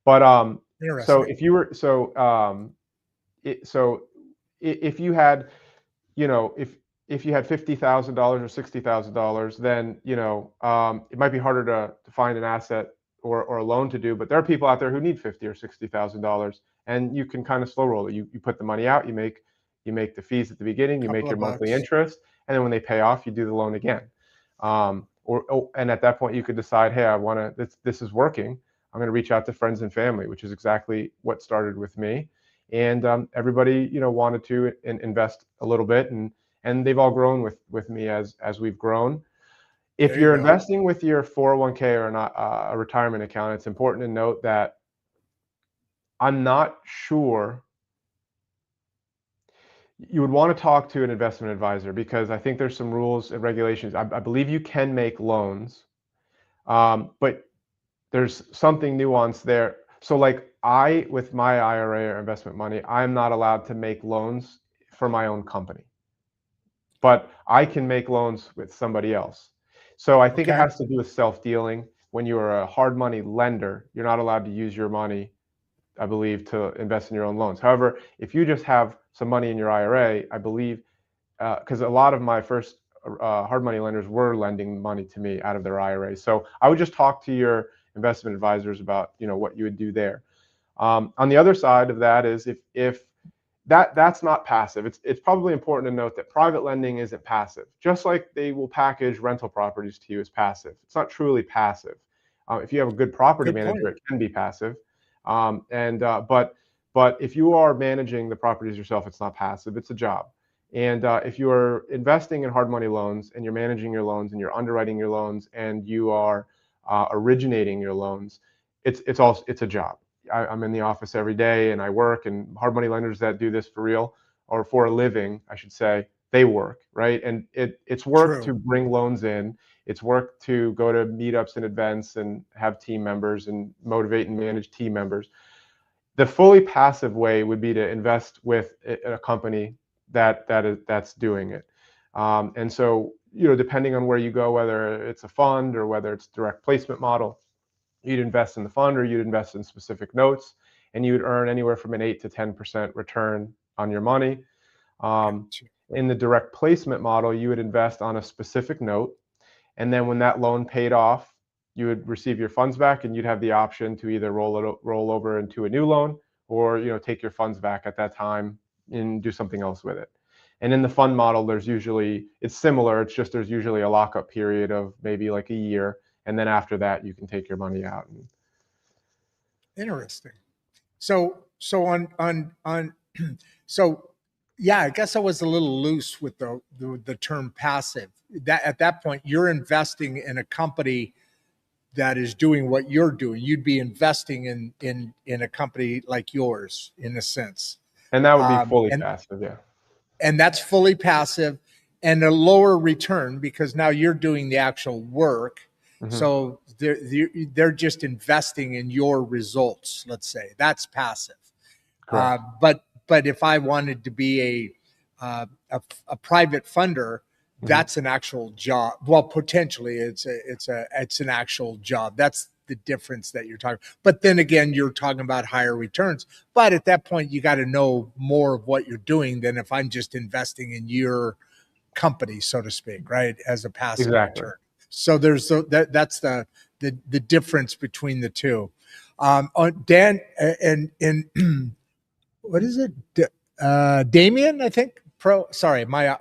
But so Interesting. if you were so if you had, you know, if you had $50,000 or $60,000, then it might be harder to find an asset or a loan to do. But there are people out there who need $50,000 or $60,000, and you can kind of slow roll it. You put the money out, you make the fees at the beginning, you make Couple your of monthly bucks. interest, and then when they pay off, you do the loan again. And at that point, you could decide, hey, I want to. This is working. I'm going to reach out to friends and family, which is exactly what started with me. And everybody, wanted to invest a little bit, and they've all grown with me as we've grown. If There you you're go. investing with your 401k or not a retirement account, it's important to note that I'm not sure you would want to talk to an investment advisor, because I think there's some rules and regulations. I believe you can make loans, but there's something nuanced there. So like with my IRA or investment money, I'm not allowed to make loans for my own company, but I can make loans with somebody else. So I think it Okay. has to do with self-dealing. When you're a hard money lender, you're not allowed to use your money, I believe, to invest in your own loans. However, if you just have some money in your IRA, I believe, because a lot of my first hard money lenders were lending money to me out of their IRA. So I would just talk to your investment advisors about what you would do there. On the other side of that is if that's not passive. It's probably important to note that private lending isn't passive. Just like they will package rental properties to you as passive, it's not truly passive. If you have a good property Good manager, point. it can be passive. But if you are managing the properties yourself, it's not passive. It's a job. And if you are investing in hard money loans and you're managing your loans and you're underwriting your loans and you are originating your loans, it's a job. I'm in the office every day and I work, and hard money lenders that do this for real, or for a living, I should say, they work, right? And it's work True. to bring loans in. It's work to go to meetups and events and have team members and motivate and manage team members. The fully passive way would be to invest with a company that's doing it. And so, depending on where you go, whether it's a fund or whether it's direct placement model, you'd invest in the fund or you'd invest in specific notes, and you'd earn anywhere from an 8 to 10% return on your money. Um, Gotcha. in the direct placement model, you would invest on a specific note, and then when that loan paid off, you would receive your funds back, and you'd have the option to either roll over into a new loan, or take your funds back at that time and do something else with it. And in the fund model, it's similar. It's just there's usually a lockup period of maybe like a year, and then after that, you can take your money out. Interesting. So on so yeah, I guess I was a little loose with the term passive. That at that point you're investing in a company that is doing what you're doing. You'd be investing in a company like yours in a sense. And that would be fully And passive, yeah. that's fully passive and a lower return because now you're doing the actual work. Hmm. So they're just investing in your results. Let's say that's passive. Correct. But if I wanted to be a private funder, Hmm. that's an actual job. Well, potentially it's an actual job. That's the difference that you're talking. But then again, you're talking about higher returns. But at that point, you got to know more of what you're doing than if I'm just investing in your company, so to speak, right? As a passive Exactly. return. So that's the difference between the two. Dan and what is it? Damien, I think. Sorry, my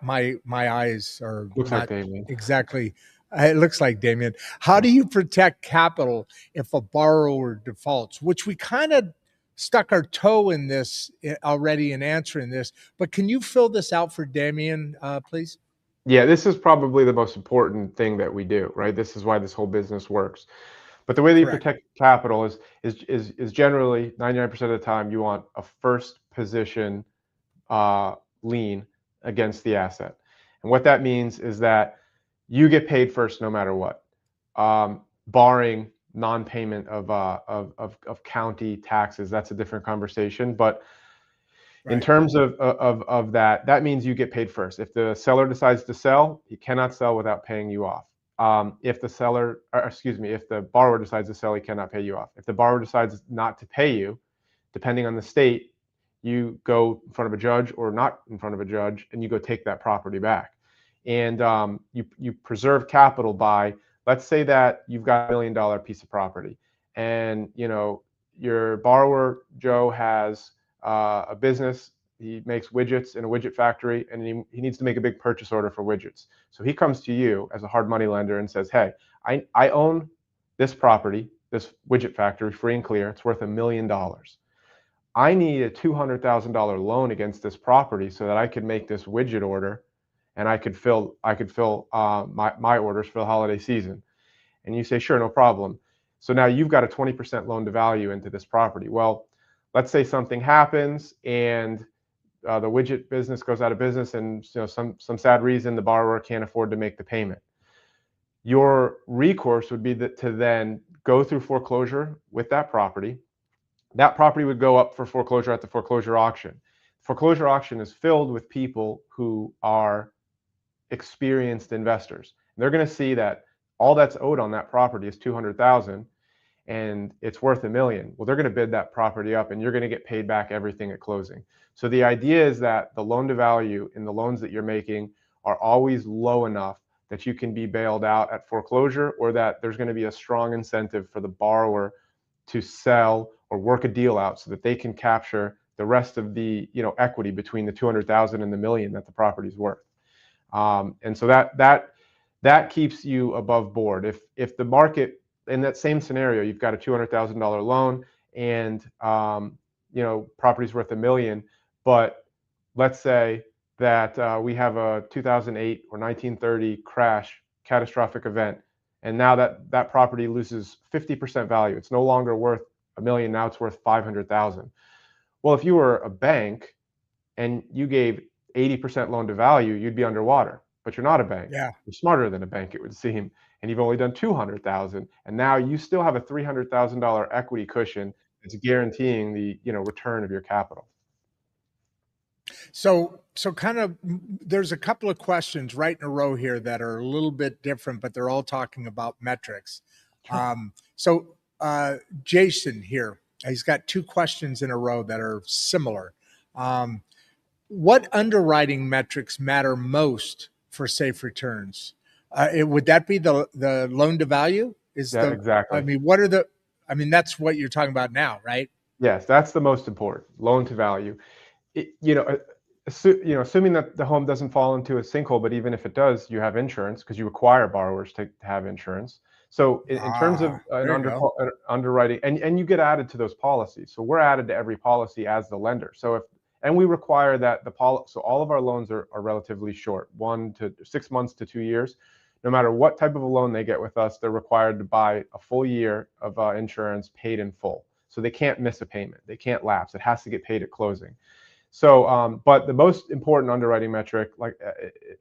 eyes are Looks like not Damien. exactly. It looks like Damien. How do you protect capital if a borrower defaults? Which we kind of stuck our toe in this already in answering this, but can you fill this out for Damien, please? Yeah, this is probably the most important thing that we do, right? This is why this whole business works. But the way that you Correct. protect capital is generally 99% of the time you want a first position lien against the asset. And what that means is that you get paid first no matter what, barring non-payment of county taxes. That's a different conversation. But in Right. terms of that, that means you get paid first. If the seller decides to sell, he cannot sell without paying you off. If the seller, or excuse me, if the borrower decides to sell, he cannot pay you off. If the borrower decides not to pay you, depending on the state, you go in front of a judge or not in front of a judge, and you go take that property back. And you preserve capital by, let's say that you've got $1 million piece of property, and your borrower Joe has a business. He makes widgets in a widget factory, and he needs to make a big purchase order for widgets. So he comes to you as a hard money lender and says, hey, I own this property, this widget factory, free and clear. It's worth $1 million. I need a $200,000 loan against this property so that I could make this widget order, and I could fill my orders for the holiday season. And you say, sure, no problem. So now you've got a 20% loan to value into this property. Well, let's say something happens and the widget business goes out of business, and some sad reason the borrower can't afford to make the payment. Your recourse would be to then go through foreclosure with that property. That property would go up for foreclosure at the foreclosure auction. Foreclosure auction is filled with people who are experienced investors. They're going to see that all that's owed on that property is $200,000 and it's worth $1 million. Well, they're going to bid that property up, and you're going to get paid back everything at closing. So the idea is that the loan to value in the loans that you're making are always low enough that you can be bailed out at foreclosure, or that there's going to be a strong incentive for the borrower to sell or work a deal out so that they can capture the rest of the equity between the 200,000 and the $1 million that the property's worth. And so that keeps you above board. If the market, in that same scenario, you've got a $200,000 loan and property's worth $1 million, but let's say that we have a 2008 or 1930 crash, catastrophic event, and now that property loses 50% value. It's no longer worth $1 million. Now it's worth 500,000. Well, if you were a bank and you gave 80% loan to value, you'd be underwater. But you're not a bank. Yeah. You're smarter than a bank, it would seem, and you've only done 200,000, and now you still have a $300,000 equity cushion that's guaranteeing the return of your capital. So kind of, there's a couple of questions right in a row here that are a little bit different, but they're all talking about metrics. Sure. Jason here, he's got two questions in a row that are similar. What underwriting metrics matter most for safe returns? Would that be the loan to value? Exactly. I mean, that's what you're talking about now, right? Yes, that's the most important, loan to value. Assuming that the home doesn't fall into a sinkhole, but even if it does, you have insurance because you require borrowers to have insurance. So in terms of underwriting, and you get added to those policies. So we're added to every policy as the lender. And we require that so all of our loans are relatively short, 1 to 6 months to 2 years. No matter what type of a loan they get with us, they're required to buy a full year of insurance paid in full. So they can't miss a payment. They can't lapse. It has to get paid at closing. So, but the most important underwriting metric, like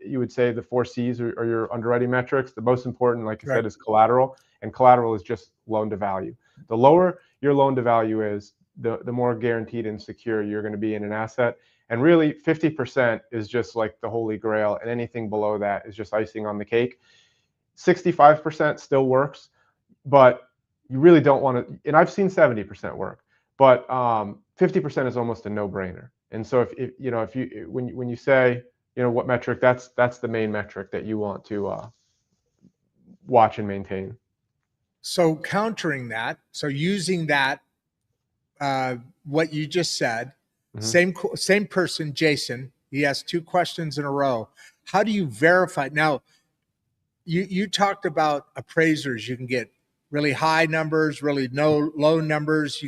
you would say the 4 C's are your underwriting metrics. The most important, like I said, is collateral, and collateral is just loan to value. The lower your loan to value is, the more guaranteed and secure you're going to be in an asset. And really 50% is just like the holy grail, and anything below that is just icing on the cake. 65% still works, but you really don't want to, and I've seen 70% work, but 50% is almost a no-brainer. And so when you say, what metric, that's the main metric that you want to watch and maintain. So countering that, so using that, what you just said, same person, Jason, he has 2 questions in a row. How do you verify? Now, you talked about appraisers. You can get really high numbers, really low numbers.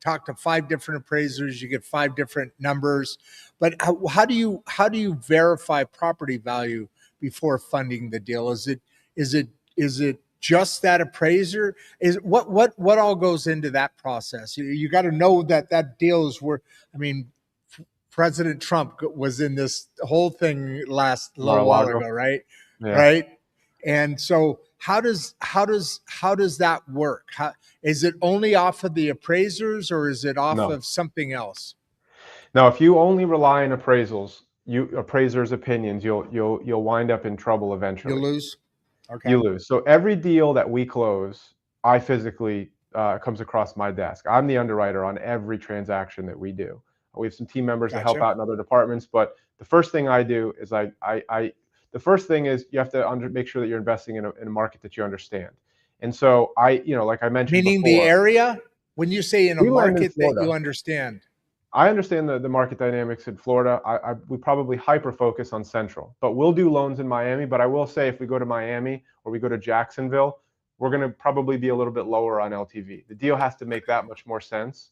talk to 5 different appraisers, you get 5 different numbers. But how do you verify property value before funding the deal? Is it just that appraiser? Is what all goes into that process? You got to know that that deal is worth. I mean, President Trump was in this whole thing last a little while Mar-a-Lago. ago, right? Yeah. Right. And so how does that work? How, is it only off of the appraisers, or is it off No. of something else? Now, if you only rely on appraisals, appraisers' opinions, you'll wind up in trouble You eventually. lose. Okay. You lose. So every deal that we close, I physically comes across my desk. I'm the underwriter on every transaction that we do. We have some team members that help Gotcha. out in other departments, but the first thing I do is the first thing is you have to make sure that you're investing in a market that you understand. And so like I mentioned Meaning the before, area, when you say in a we land in market that Florida. you understand. I understand the market dynamics in Florida. We probably hyper focus on Central, but we'll do loans in Miami. But I will say, if we go to Miami or we go to Jacksonville, we're going to probably be a little bit lower on LTV. The deal has to make that much more sense.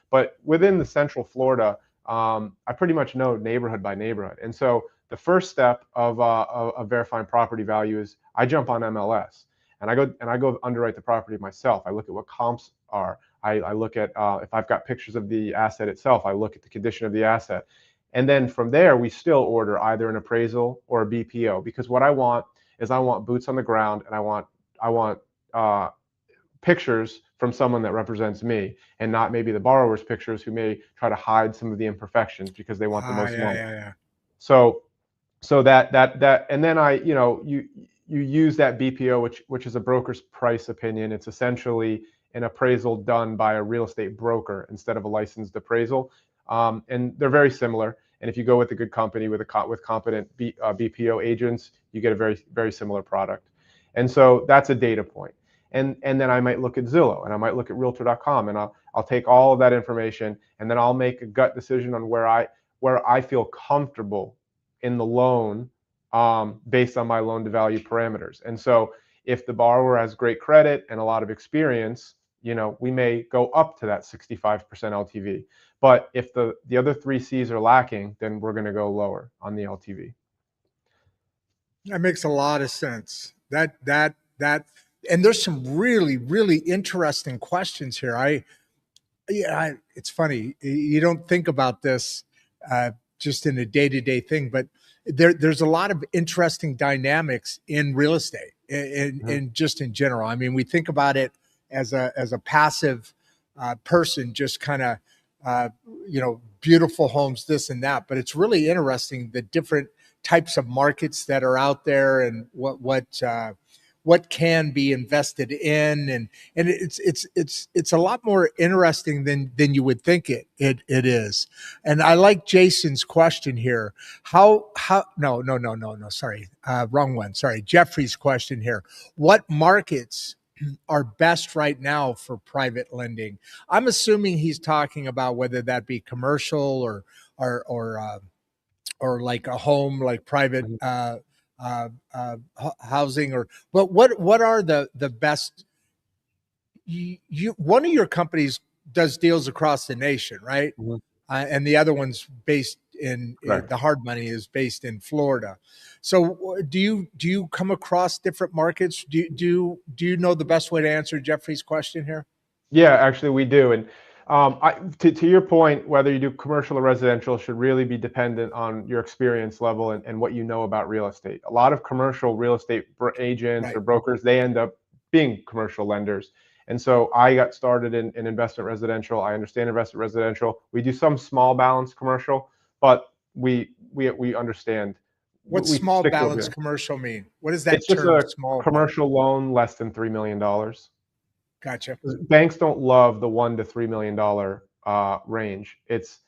But within the Central Florida, I pretty much know neighborhood by neighborhood. And so the first step of verifying property value is I jump on MLS and I go underwrite the property myself. I look at what comps are. I look at if I've got pictures of the asset itself. I look at the condition of the asset. And then from there, we still order either an appraisal or a BPO, because what I want is I want boots on the ground, and I want pictures from someone that represents me, and not maybe the borrower's pictures, who may try to hide some of the imperfections because they want the most money. Yeah. So that and then you use that BPO, which is a broker's price opinion. It's essentially an appraisal done by a real estate broker instead of a licensed appraisal, and they're very similar. And if you go with a good company with competent BPO agents, you get a very, very similar product. And so that's a data point. And then I might look at Zillow, and I might look at Realtor.com, and I'll take all of that information, and then I'll make a gut decision on where I feel comfortable in the loan, based on my loan to value parameters. And so if the borrower has great credit and a lot of experience, we may go up to that 65% LTV. But if the other 3 C's are lacking, then we're going to go lower on the LTV. That makes a lot of sense. And there's some really, really interesting questions here. It's funny. You don't think about this just in a day-to-day thing, but there's a lot of interesting dynamics in real estate and just in general. I mean, we think about it as a passive person, just kind of beautiful homes, this and that. But it's really interesting the different types of markets that are out there and what can be invested in, and it's a lot more interesting than you would think it is. And I like Jason's question here. No, sorry, wrong one. Sorry, Jeffrey's question here. What markets are best right now for private lending? I'm assuming he's talking about whether that be commercial or like a home, like private housing, but what are the best? One of your companies does deals across the nation, right? Mm-hmm. And the other one's based in the hard money is based in Florida. So do you come across different markets? Do you know the best way to answer Jeffrey's question here? Yeah, actually we do. And to your point, whether you do commercial or residential should really be dependent on your experience level and what you know about real estate. A lot of commercial real estate agents or brokers, they end up being commercial lenders. And so I got started in investment residential. I understand investment residential. We do some small balance commercial, but we understand. What's small balance commercial mean? What does that It's just term, a small commercial loan less than $3 million. Gotcha. Banks don't love the $1 to $3 million range. It's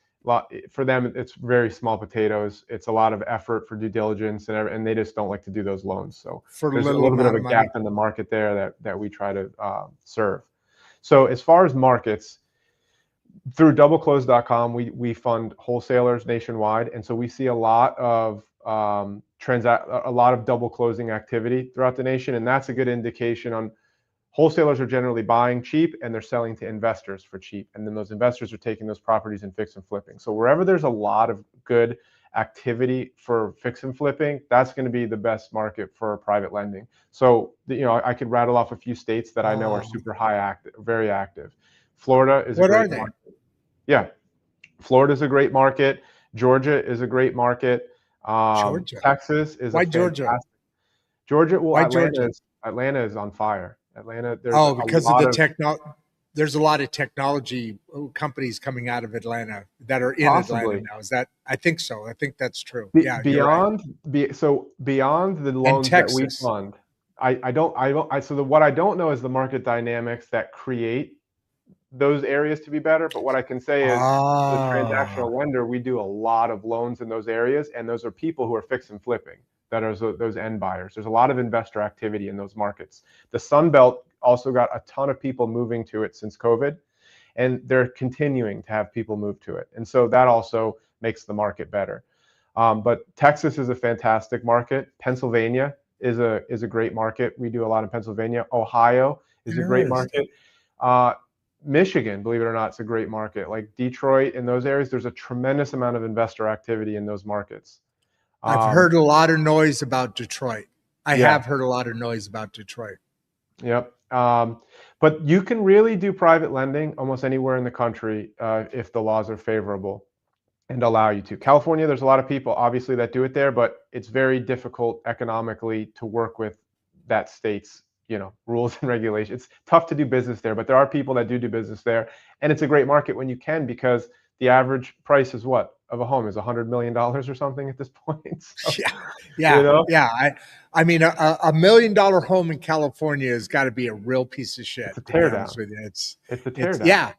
for them. It's very small potatoes. It's a lot of effort for due diligence, and they just don't like to do those loans. So there's a little bit of a gap in the market there that we try to serve. So as far as markets, through doubleclose.com, we fund wholesalers nationwide, and so we see a lot of double closing activity throughout the nation, and that's a good indication on Wholesalers are generally buying cheap and they're selling to investors for cheap. And then those investors are taking those properties and fix and flipping. So wherever there's a lot of good activity for fix and flipping, that's going to be the best market for private lending. So, I could rattle off a few states that I know are super high active, very active. Florida is a What are great they? market. Yeah. Florida is a great market. Georgia is a great market. Georgia. Texas is Why a Georgia? fantastic. Georgia, well, Why Georgia? Atlanta is on fire. Atlanta, there's Oh, a because of lot the of there's a lot of technology companies coming out of Atlanta that are in Atlanta possibly now. Is that? I think so. I think that's true. Yeah, you're right. beyond the And loans that we Texas. fund. What I don't know is the market dynamics that create those areas to be better. But what I can say is, as a Ah, transactional lender, we do a lot of loans in those areas, and those are people who are fix and flipping, that are those end buyers. There's a lot of investor activity in those markets. The Sun Belt also got a ton of people moving to it since COVID, and they're continuing to have people move to it. And so that also makes the market better. But Texas is a fantastic market. Pennsylvania is a great market. We do a lot in Pennsylvania. Ohio is a there great is. market. Michigan, believe it or not, it's a great market. Like Detroit, in those areas, there's a tremendous amount of investor activity in those markets. I've Um, heard a lot of noise about Detroit. I yeah, have heard a lot of noise about Detroit. yep. But you can really do private lending almost anywhere in the country if the laws are favorable and allow you to. California, there's a lot of people obviously that do it there, but it's very difficult economically to work with that state's rules and regulations. It's tough to do business there, but there are people that do business there, and it's a great market when you can, because the average price is what of a home is $100 million or something at this point. So, Yeah, you yeah, know, yeah. I mean, a $1 million home in California has got to be a real piece of shit. it's a To be honest teardown. with you, It's a it's teardown. yeah,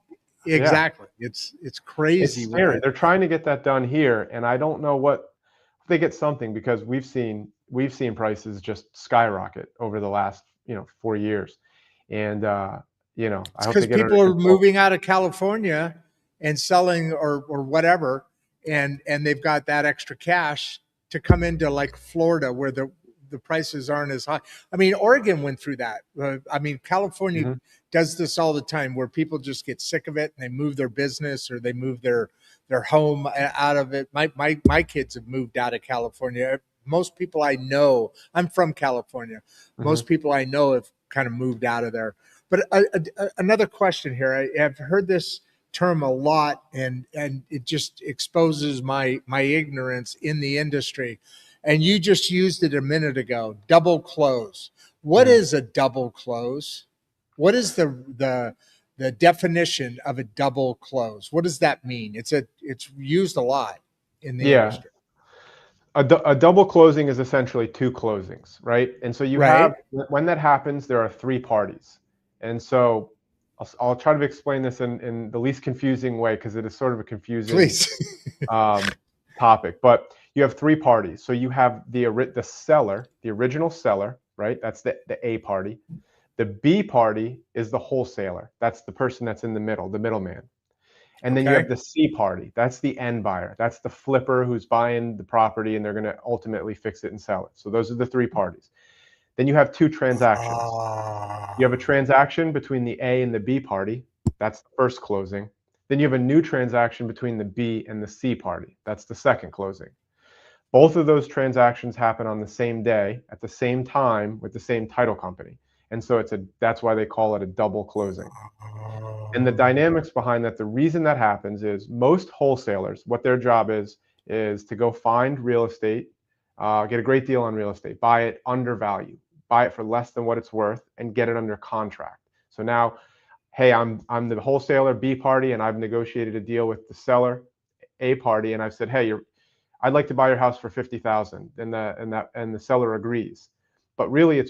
Yeah. exactly. It's crazy It's what scary. that. They're trying to get that done here, and I don't know what if they get something, because we've seen prices just skyrocket over the last 4 years, and I It's hope they because get it under people are control. moving out of California and selling or whatever, and they've got that extra cash to come into like Florida where the prices aren't as high. I mean, Oregon went through that. I mean, California Hmm. does this all the time where people just get sick of it and they move their business or they move their home out of it. My kids have moved out of California. Most people I know, I'm from California. Hmm. Most people I know have kind of moved out of there. But another question here, I've heard this term a lot, and it just exposes my ignorance in the industry. And you just used it a minute ago. Double close. What Hmm. is a double close? What is the definition of a double close? What does that mean? It's used a lot in the Yeah, industry, a double closing is essentially two closings, right? And so you have, right? when that happens, there are three parties. And so I'll try to explain this in the least confusing way, because it is sort of a confusing Please. um, topic. But you have three parties. So you have the seller, the original seller, right? That's the A party. The B party is the wholesaler. That's the person that's in the middle, the middleman. And then you have Okay. the C party. That's the end buyer. That's the flipper who's buying the property, and they're going to ultimately fix it and sell it. So those are the three parties. Then you have two transactions. You have a Ah. transaction between the A and the B party. That's the first closing. Then you have a new transaction between the B and the C party. That's the second closing. Both of those transactions happen on the same day at the same time with the same title company. And so that's why they call it a double closing. And the dynamics behind that, the reason that happens is most wholesalers, what their job is to go find real estate, get a great deal on real estate, buy it undervalued, buy it for less than what it's worth, and get it under contract. So now, hey, I'm the wholesaler B party, and I've negotiated a deal with the seller A party, and I've said, hey, I'd like to buy your house for 50,000, and the seller agrees. But really,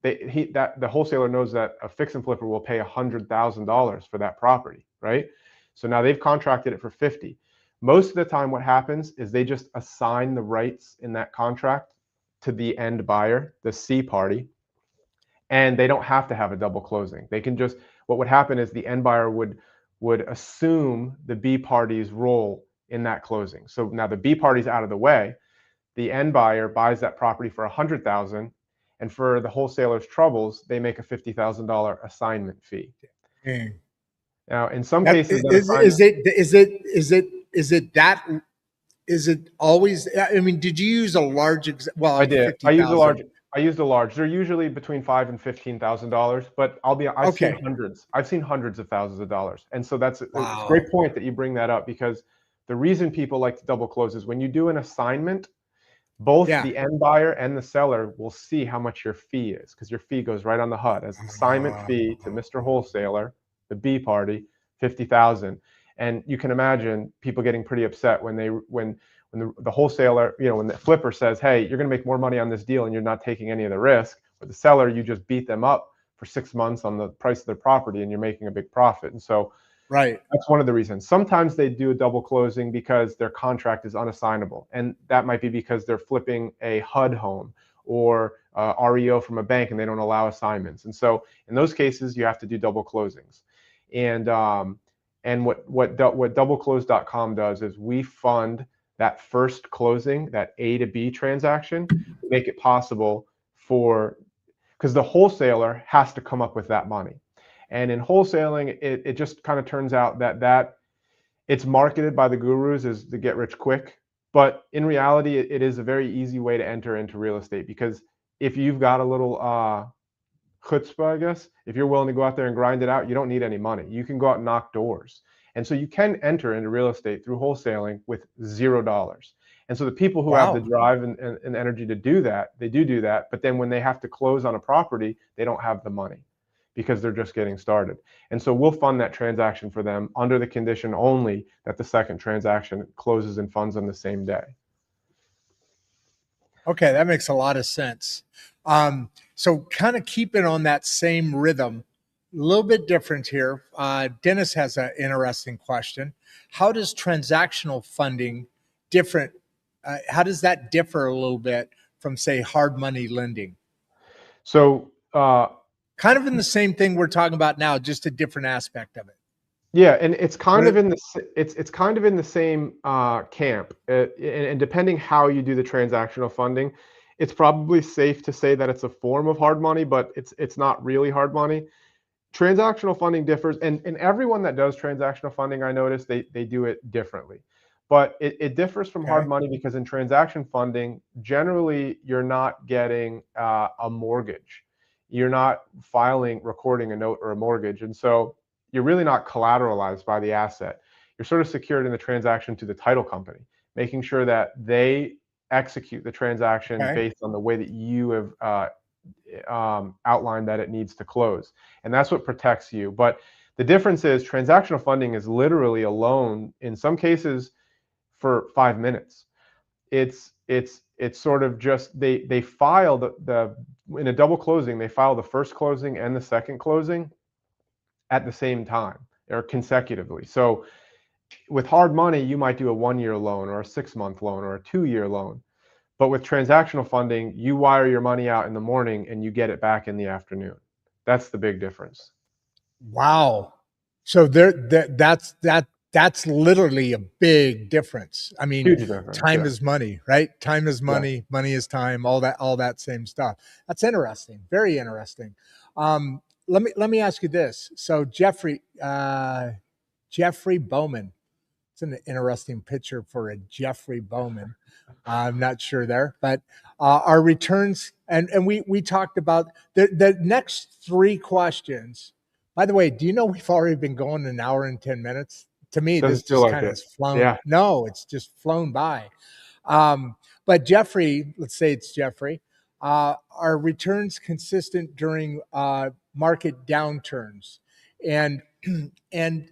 the wholesaler knows that a fix and flipper will pay $100,000 for that property, right? So now they've contracted it for 50. Most of the time, what happens is they just assign the rights in that contract to the end buyer, the C party, and they don't have to have a double closing. They can just what would happen is the end buyer would assume the B party's role in that closing. So now the B party's out of the way. The end buyer buys that property for 100,000, And for the wholesaler's troubles, they make a $50,000 assignment fee. Dang. Now, in some That cases, that assignment, is it always? I mean, did you use a large? I Well, did. 50,000. I used a large. They're usually between $5,000 and $15,000, but I've seen Okay. hundreds. I've seen hundreds of thousands of dollars. And so it's a Wow. great point that you bring that up, because the reason people like to double close is when you do an assignment, both Yeah. the end buyer and the seller will see how much your fee is, because your fee goes right on the HUD as assignment fee to Mr. Wholesaler, the B party, 50,000. And you can imagine people getting pretty upset when the wholesaler, when the flipper says, hey, you're going to make more money on this deal and you're not taking any of the risk. But the seller, you just beat them up for 6 months on the price of their property and you're making a big profit. And so Right. that's one of the reasons. Sometimes they do a double closing because their contract is unassignable. And that might be because they're flipping a HUD home or REO from a bank and they don't allow assignments. And so in those cases, you have to do double closings. And what doubleclose.com does is we fund that first closing, that A to B transaction, to make it possible because the wholesaler has to come up with that money. And in wholesaling, it just kind of turns out that it's marketed by the gurus as the get rich quick. But in reality, it is a very easy way to enter into real estate, because if you've got a little chutzpah, I guess, if you're willing to go out there and grind it out, you don't need any money. You can go out and knock doors. And so you can enter into real estate through wholesaling with $0. And so the people who have the Wow. drive and energy to do that, they do that. But then when they have to close on a property, they don't have the money because they're just getting started. And so we'll fund that transaction for them under the condition only that the second transaction closes and funds on the same day. Okay, that makes a lot of sense. So kind of keeping on that same rhythm, a little bit different here. Dennis has an interesting question. How does transactional funding different? How does that differ a little bit from, say, hard money lending? So kind of in the same thing we're talking about now, just a different aspect of it. Yeah, and it's kind of in the same camp. And depending how you do the transactional funding, it's probably safe to say that it's a form of hard money, but it's not really hard money. Transactional funding differs, and everyone that does transactional funding, I notice they do it differently. But it differs from hard money because in transaction funding, generally you're not getting a mortgage. You're not recording a note or a mortgage. And so you're really not collateralized by the asset. You're sort of secured in the transaction to the title company, making sure that they execute the transaction based on the way that you have outlined that it needs to close. And that's what protects you. But the difference is transactional funding is literally a loan in some cases for 5 minutes. It's sort of just they file in a double closing, they file the first closing and the second closing at the same time or consecutively. So with hard money, you might do a 1-year loan or a 6-month loan or a 2-year loan. But with transactional funding, you wire your money out in the morning and you get it back in the afternoon. That's the big difference. Wow. So that's literally a big difference. I mean, Huge difference. time is money, right? Time is money, money is time, all that same stuff. That's interesting. Very interesting. Let me ask you this. So Jeffrey Bowman. It's an interesting picture for a Jeffrey Bowman. I'm not sure there, but our returns and we talked about the next 3 questions. By the way, do you know we've already been going an hour and 10 minutes? To me, this Doesn't feel just like kind of it. has flown. Yeah. No, it's just flown by. But Jeffrey, let's say it's Jeffrey, are returns consistent during market downturns? And and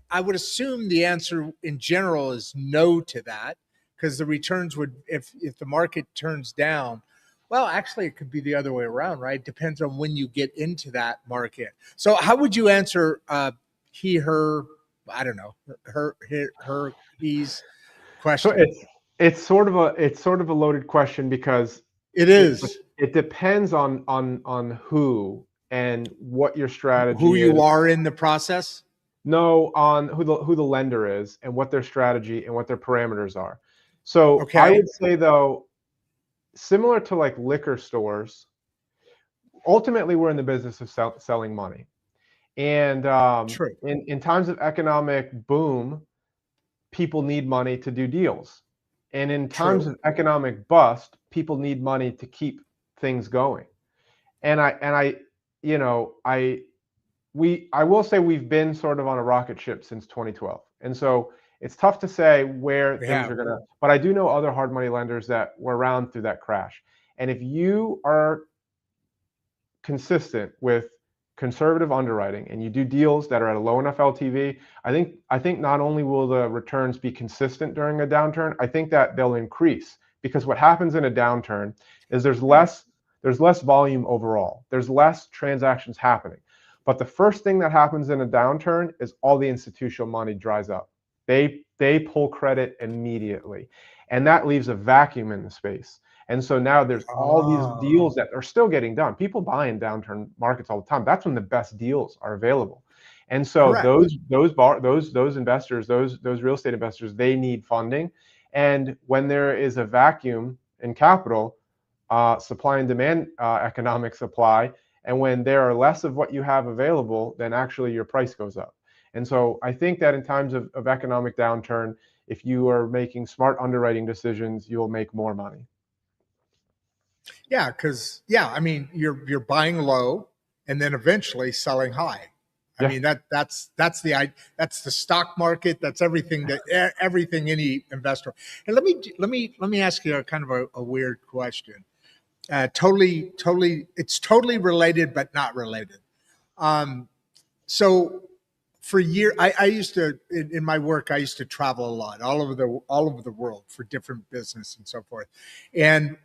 I would assume the answer in general is no to that, because the returns would, if the market turns down, well, actually, it could be the other way around, right? Depends on when you get into that market. So, how would you answer he, her, I don't know, he's So question? it's sort of a loaded question because It is it depends on who and what your who strategy you is. are in the process. No, on who the lender is and what their strategy and what their parameters are. So I Okay. would say though, similar to like liquor stores, ultimately we're in the business of selling money. And True. in times of economic boom, people need money to do deals. And in times True. of economic bust, people need money to keep things going. And I, you know, I will say we've been sort of on a rocket ship since 2012. And so it's tough to say where things Yeah. are going to, but I do know other hard money lenders that were around through that crash. And if you are consistent with conservative underwriting and you do deals that are at a low enough LTV, I think not only will the returns be consistent during a downturn, I think that they'll increase, because what happens in a downturn is there's less volume overall. There's less transactions happening. But the first thing that happens in a downturn is all the institutional money dries up. They pull credit immediately. And that leaves a vacuum in the space. And so now there's all these Oh, deals that are still getting done. People buy in downturn markets all the time. That's when the best deals are available. And so correct. those investors, those real estate investors, they need funding. And when there is a vacuum in capital, supply and demand economics apply. And when there are less of what you have available, then actually your price goes up. And so I think that in times of economic downturn, if you are making smart underwriting decisions, you'll make more money. Yeah, because I mean, you're buying low and then eventually selling high. I Yeah. mean that's the stock market. That's everything everything any investor. And let me ask you a kind of a weird question. It's totally related but not related. Um, so for years, I used to in my work, I used to travel a lot all over the world for different business and so forth. And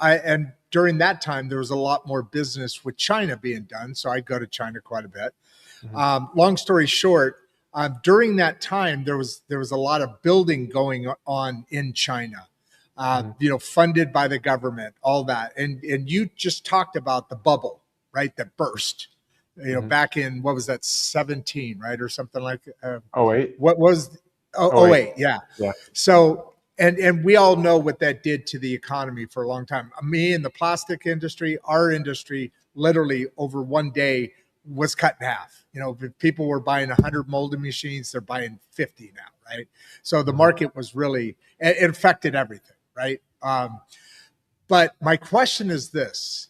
during that time, there was a lot more business with China being done. So I'd go to China quite a bit. Mm-hmm. Long story short, during that time, there was a lot of building going on in China. Funded by the government, all that. And you just talked about the bubble, right? That burst, Mm-hmm. back in, what was that, 17, right? Or something like, Oh, 08. what was, Oh, 08. 08, yeah. Yeah. So, and we all know what that did to the economy for a long time. Me in the plastic industry, our industry, literally over one day was cut in half. If people were buying 100 molding machines, they're buying 50 now, right? So the market was really, it affected everything, right? But my question is this.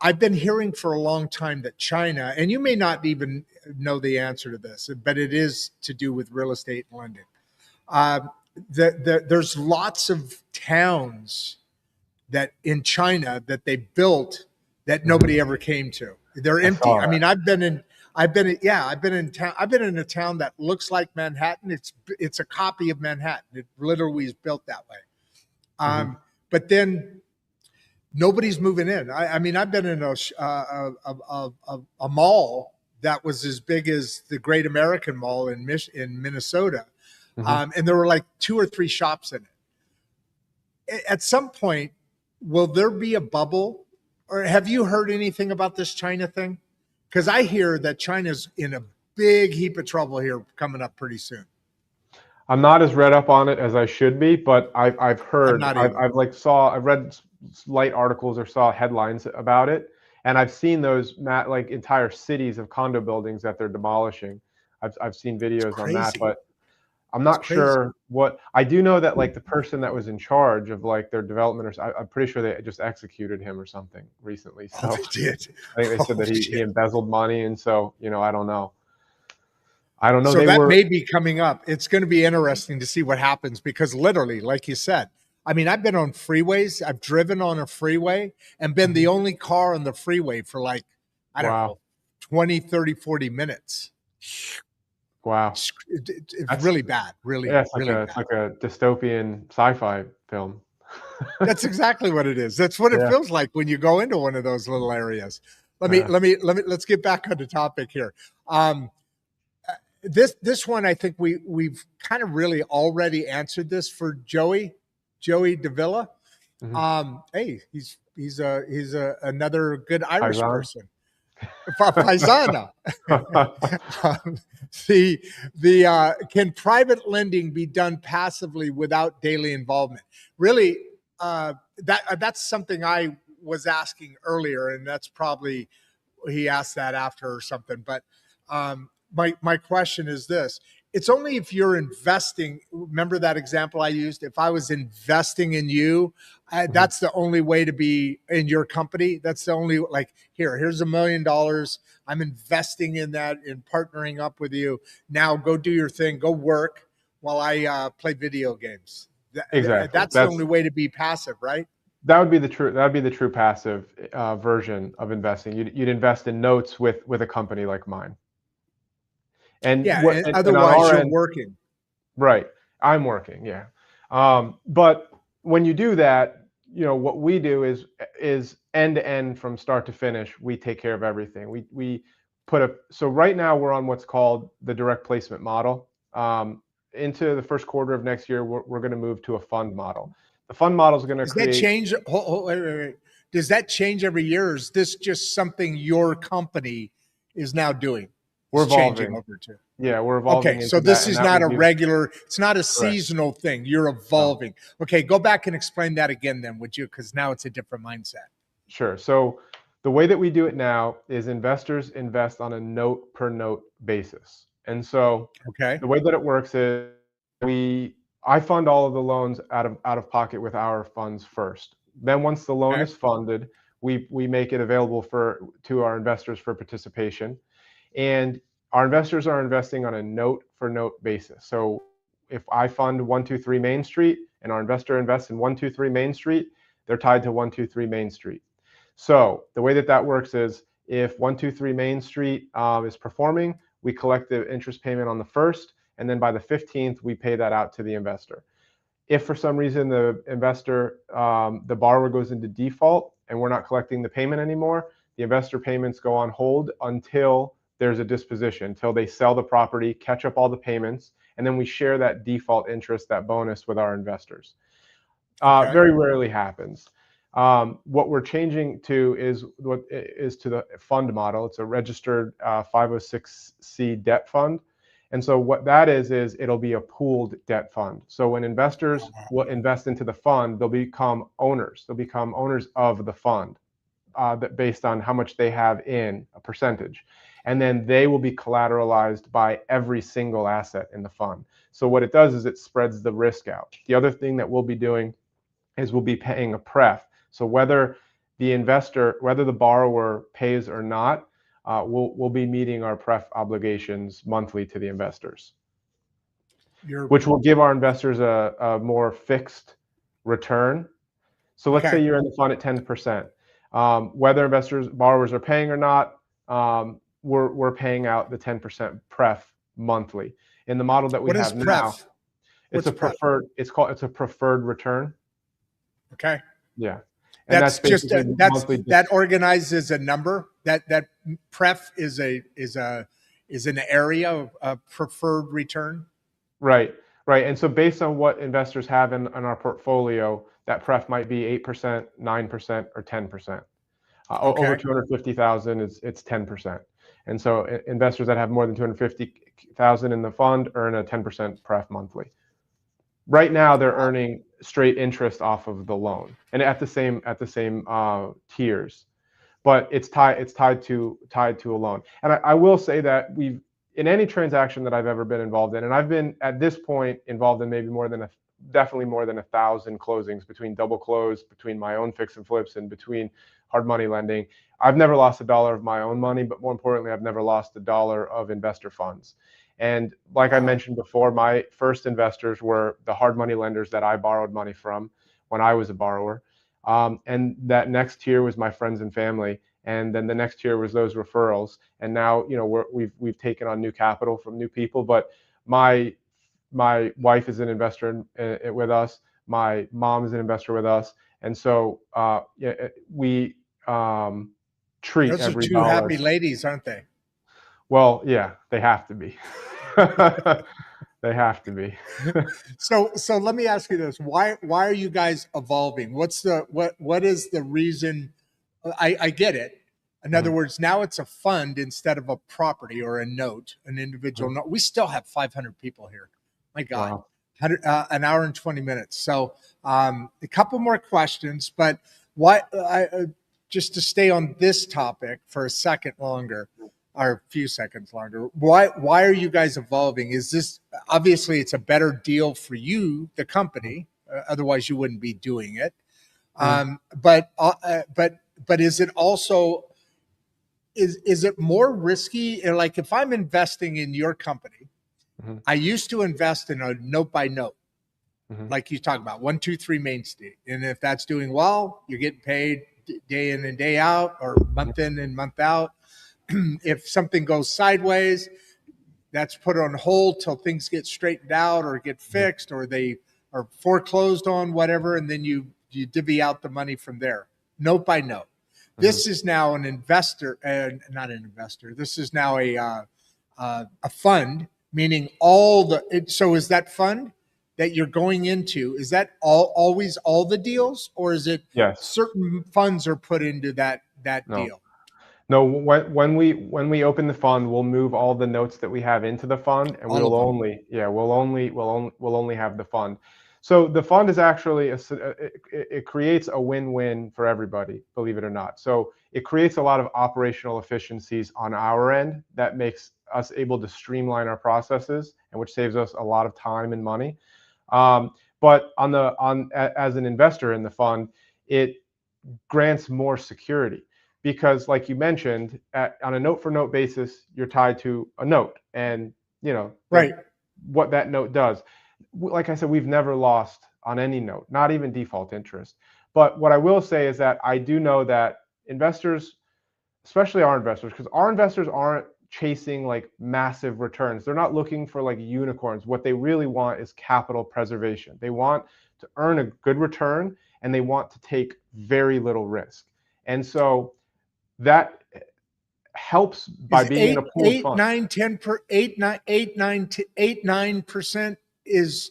I've been hearing for a long time that China, and you may not even know the answer to this, but it is to do with real estate and lending. There's lots of towns that in China that they built that nobody ever came to. They're I empty. saw I that. mean, I've been in town. I've been in a town that looks like Manhattan. It's a copy of Manhattan. It literally is built that way. But then nobody's moving in. I mean, I've been in a mall that was as big as the Great American Mall in Minnesota, and there were like 2 or 3 shops in it. At some point, will there be a bubble, or have you heard anything about this China thing? Because I hear that China's in a big heap of trouble here coming up pretty soon. I'm not as read up on it as I should be, but I've I'm heard, not either. I've read light articles or saw headlines about it, and I've seen those like entire cities of condo buildings that they're demolishing. I've seen It's videos on that, crazy. but I'm It's not crazy. sure what. I do know that like the person that was in charge of like their development, I'm pretty sure they just executed him or something recently. Oh, So they did. I think they said Oh, that he shit. embezzled money, and so I don't know. I don't know. So They that were. may be coming up. It's going to be interesting to see what happens because literally, like you said, I mean, I've been on freeways. I've driven on a freeway and been the only car on the freeway for like, I don't Wow. know, 20, 30, 40 minutes. Wow. It's That's really bad. Really, Yeah, really it's bad. like a dystopian sci-fi film. That's exactly what it is. That's what it Yeah. feels like when you go into one of those little areas. Uh, Let's get back on the topic here. Um, this one, I think we've kind of really already answered this for Joey Davila. mhm. Hey, he's another good Irish Paisan. person. Paisana. The can private lending be done passively without daily involvement? Really, that's something I was asking earlier, and that's probably he asked that after or something. But my question is this: it's only if you're investing. Remember that example I used? If I was investing in you, that's the only way to be in your company. That's the only, like, here's $1 million. I'm investing in that, in partnering up with you. Now go do your thing. Go work while I play video games. Exactly. That's the only way to be passive, right? That would be the true passive version of investing. You'd invest in notes with a company like mine. And Yeah, what and and on otherwise our you're end, working. right? I'm working, yeah. But when you do that, what we do is end to end from start to finish. We take care of everything. We so right now we're on what's called the direct placement model. Into the first quarter of next year, we're going to move to a fund model. The fund model is going to Does that create. change? Wait. Does that change every year, or is this just something your company is now doing? We're It's changing evolving. over to. Yeah, we're Okay, evolving so into that, this and is that not will a be regular, it's not a correct. seasonal thing. You're No. evolving. Okay, go back and explain that again then, would you? Because now it's a different mindset. Sure. So the way that we do it now is investors invest on a note per note basis. And so Okay. the way that it works is I fund all of the loans out of pocket with our funds first. Then once the loan Okay. is funded, we make it available to our investors for participation. And our investors are investing on a note for note basis. So if I fund 123 Main Street and our investor invests in 123 Main Street, they're tied to 123 Main Street. So the way that works is if 123 Main Street is performing, we collect the interest payment on the first, and then by the 15th, we pay that out to the investor. If for some reason the investor, the borrower goes into default and we're not collecting the payment anymore, the investor payments go on hold until there's a disposition, until they sell the property, catch up all the payments, and then we share that default interest, that bonus, with our investors. Okay. Very rarely happens. What we're changing to is to the fund model. It's a registered 506c debt fund. And so what that is it'll be a pooled debt fund. So when investors will invest into the fund, they'll become owners. They'll become owners of the fund based on how much they have in a percentage. And then they will be collateralized by every single asset in the fund. So what it does is it spreads the risk out. The other thing that we'll be doing is we'll be paying a pref. So whether the borrower pays or not, we'll be meeting our pref obligations monthly to the investors, which will give our investors a more fixed return. So let's say you're in the fund at 10%. Whether borrowers are paying or not, we're paying out the 10% pref monthly. In the model that we have now, it's a preferred return. Okay. Yeah. And that's just basically monthly. that organizes a number. That pref is an area of preferred return. Right. And so based on what investors have in our portfolio, that pref might be 8%, 9%, or 10%. Over 250,000 it's 10%. And so investors that have more than 250,000 in the fund earn a 10% pref monthly. Right now, they're earning straight interest off of the loan, and at the same tiers, but it's tied to a loan. And I will say that in any transaction that I've ever been involved in, and I've been at this point involved in maybe definitely more than 1,000 closings between double close, between my own fix and flips, and between hard money lending. I've never lost $1 of my own money, but more importantly, I've never lost $1 of investor funds. And like I mentioned before, my first investors were the hard money lenders that I borrowed money from when I was a borrower. And that next tier was my friends and family. And then the next tier was those referrals. And now, we've taken on new capital from new people. But my wife is an investor with us. My mom is an investor with us. And so we treat Those are every two dollar. happy ladies, aren't they? Well, yeah, they have to be. They have to be. So let me ask you this: Why are you guys evolving? What is the reason? I get it. In other words, now it's a fund instead of a property or a note, an individual note. We still have 500 people here. My God, Wow. An hour and 20 minutes. So a couple more questions, but why? just to stay on this topic for a second longer, or a few seconds longer, why are you guys evolving? Is this, obviously it's a better deal for you, the company, otherwise you wouldn't be doing it. But is it also, is it more risky? Like if I'm investing in your company, I used to invest in a note by note, like you talk about 1, 2, 3 Main Street, and if that's doing well, you're getting paid day in and day out, or month in and month out. If something goes sideways, that's put on hold till things get straightened out or get fixed, or they are foreclosed on, whatever, and then you divvy out the money from there, note by note. This is now an investor, not an investor. This is now a fund, meaning all the. So is that fund that you're going into? Is that always all the deals, or is it certain funds are put into that deal? No, when we open the fund, we'll move all the notes that we have into the fund, and we'll only have the fund. So the fund is actually it creates a win-win for everybody, believe it or not. So it creates a lot of operational efficiencies on our end that makes us able to streamline our processes, and which saves us a lot of time and money. But as an investor in the fund, it grants more security. Because like you mentioned, on a note for note basis, you're tied to a note, and what that note does. Like I said, we've never lost on any note, not even default interest. But what I will say is that I do know that investors, especially our investors, because our investors aren't chasing like massive returns. They're not looking for like unicorns. What they really want is capital preservation. They want to earn a good return, and they want to take very little risk. And so that helps by being in a pooled fund. 8-9% is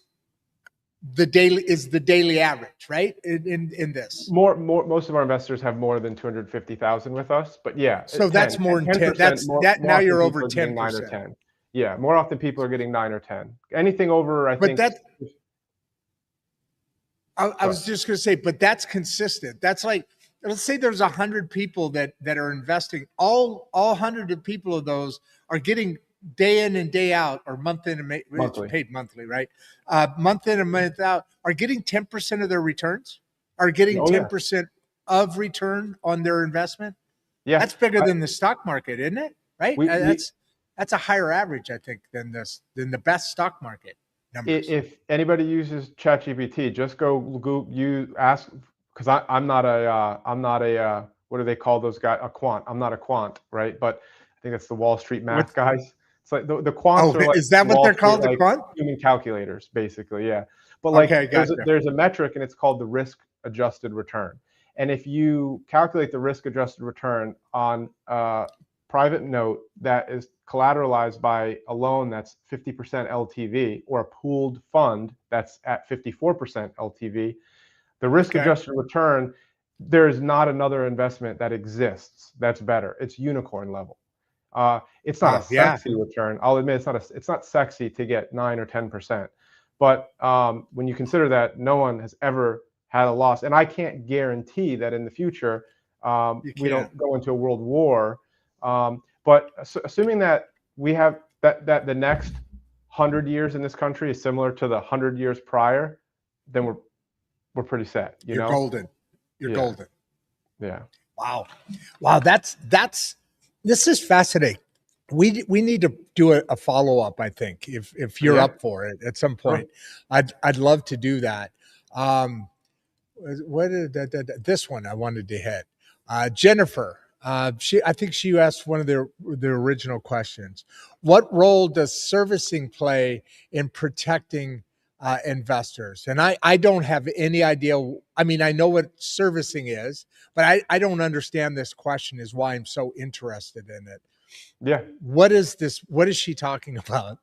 the daily average, right? In this, most of our investors have more than 250,000 with us, but yeah. So that's more than 10. That's that. Now you're over 10%. 9 or 10. Yeah, more often people are getting 9 or 10. Anything over, I think. But I was just going to say, but that's consistent. That's like, let's say there's 100 people that are investing. All 100 of people of those are getting day in and day out, or month in and monthly. Paid monthly, right? Month in and month out, are getting 10% of their returns, are getting 10% of return on their investment. Yeah, that's bigger than the stock market, isn't it? Right? That's a higher average, I think, than the best stock market numbers. If anybody uses ChatGPT, just go Google, you ask. Because I'm not a what do they call those guys? A quant. I'm not a quant, right? But I think that's the Wall Street math guys. It's like the quants are like, is that what they're called? The quant? Human calculators, basically, yeah. But like there's a metric, and it's called the risk-adjusted return. And if you calculate the risk-adjusted return on a private note that is collateralized by a loan that's 50% LTV, or a pooled fund that's at 54% LTV, the risk-adjusted return, there's not another investment that exists that's better. It's unicorn level. It's not a sexy return. I'll admit it's not sexy to get 9 or 10%. But when you consider that no one has ever had a loss, and I can't guarantee that in the future we don't go into a world war. But assuming that we have that the next 100 years in this country is similar to the 100 years prior, then we're pretty set. You're golden. You're golden. Yeah. Wow. This is fascinating. We need to do a follow-up, I think, if you're up for it at some point. Sure. I'd love to do that. This one I wanted to hit. Jennifer, I think she asked one of the original questions. What role does servicing play in protecting investors? And I don't have any idea. I mean, I know what servicing is, but I don't understand this question, is why I'm so interested in it. Yeah. What is this? What is she talking about?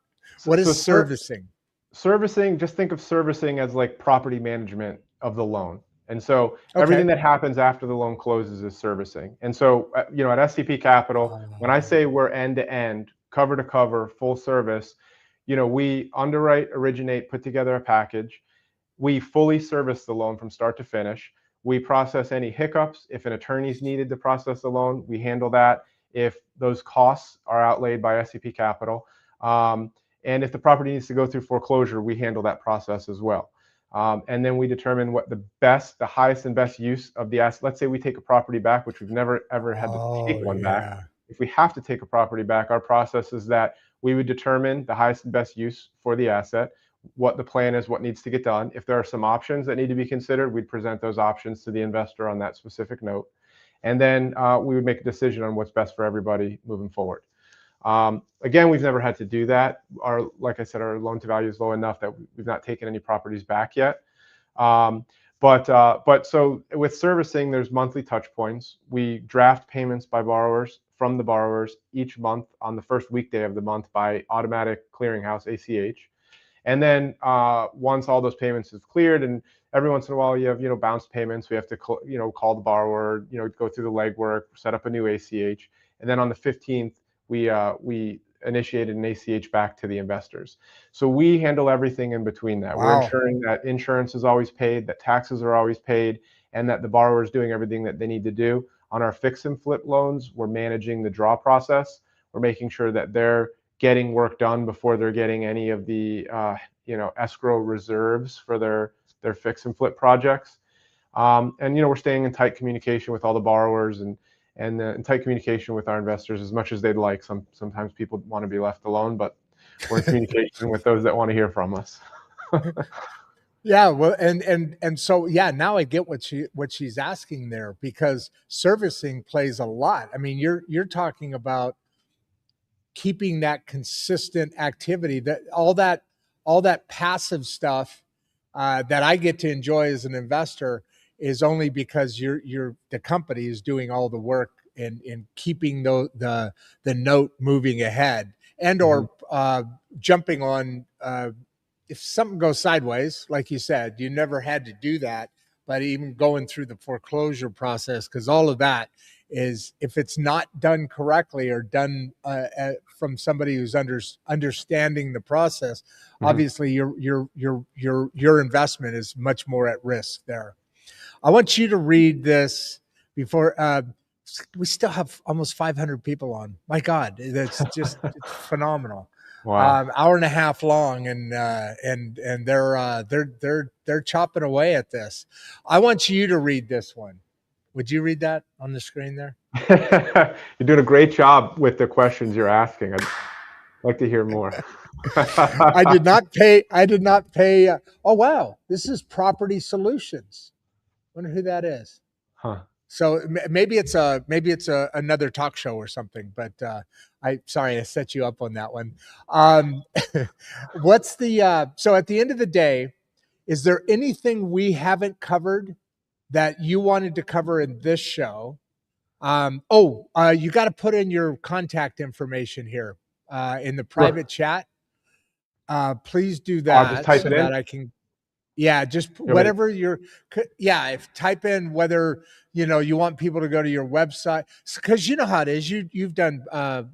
What is servicing? Servicing, just think of servicing as like property management of the loan. And so everything that happens after the loan closes is servicing. And so, at SEP Capital, when I say we're end to end, cover to cover, full service, we underwrite, originate, put together a package. We fully service the loan from start to finish. We process any hiccups. If an attorney's needed to process the loan, we handle that. If those costs are outlaid by SEP Capital, and if the property needs to go through foreclosure, we handle that process as well. And then we determine what the highest and best use of the asset. Let's say we take a property back, which we've never ever had to take one back. If we have to take a property back, our process is that we would determine the highest and best use for the asset, what the plan is, what needs to get done. If there are some options that need to be considered, we'd present those options to the investor on that specific note. And then we would make a decision on what's best for everybody moving forward. Again, we've never had to do that. Like I said, our loan to value is low enough that we've not taken any properties back yet. But so with servicing, there's monthly touch points. We draft payments by borrowers from the borrowers each month on the first weekday of the month by automatic clearinghouse, ACH. And then once all those payments is cleared, and every once in a while you have bounce payments, we have to call the borrower, go through the legwork, set up a new ACH, and then on the 15th we initiated an ACH back to the investors. So we handle everything in between that. Wow. We're ensuring that insurance is always paid, that taxes are always paid, and that the borrower is doing everything that they need to do. On our fix and flip loans, we're managing the draw process. We're making sure that they're getting work done before they're getting any of the escrow reserves for their fix and flip projects. And we're staying in tight communication with all the borrowers and in tight communication with our investors as much as they'd like. Sometimes people want to be left alone, but we're in communication with those that want to hear from us. Yeah, well, and so yeah, now I get what she's asking there, because servicing plays a lot. I mean, you're talking about keeping that consistent activity, that all that passive stuff that I get to enjoy as an investor is only because the company is doing all the work in keeping the note moving ahead, and or jumping on if something goes sideways. Like you said, you never had to do that, but even going through the foreclosure process, because all of that is, if it's not done correctly or done from somebody who's understanding the process, obviously your investment is much more at risk there. I want you to read this before we still have almost 500 people on. My God, that's just it's phenomenal. Wow. Hour and a half long, and they're chopping away at this. I want you to read this one. Would you read that on the screen there? You're doing a great job with the questions you're asking. I'd like to hear more. I did not pay. Oh, wow. This is Property Solutions. Wonder who that is. Huh. So maybe it's another talk show or something, but I set you up on that one. What's the so at the end of the day, is there anything we haven't covered that you wanted to cover in this show? You got to put in your contact information here in the private chat. Please do that. I'll just type it in. That I can. Yeah, just whatever if type in whether you want people to go to your website, because you know how it is. You've done a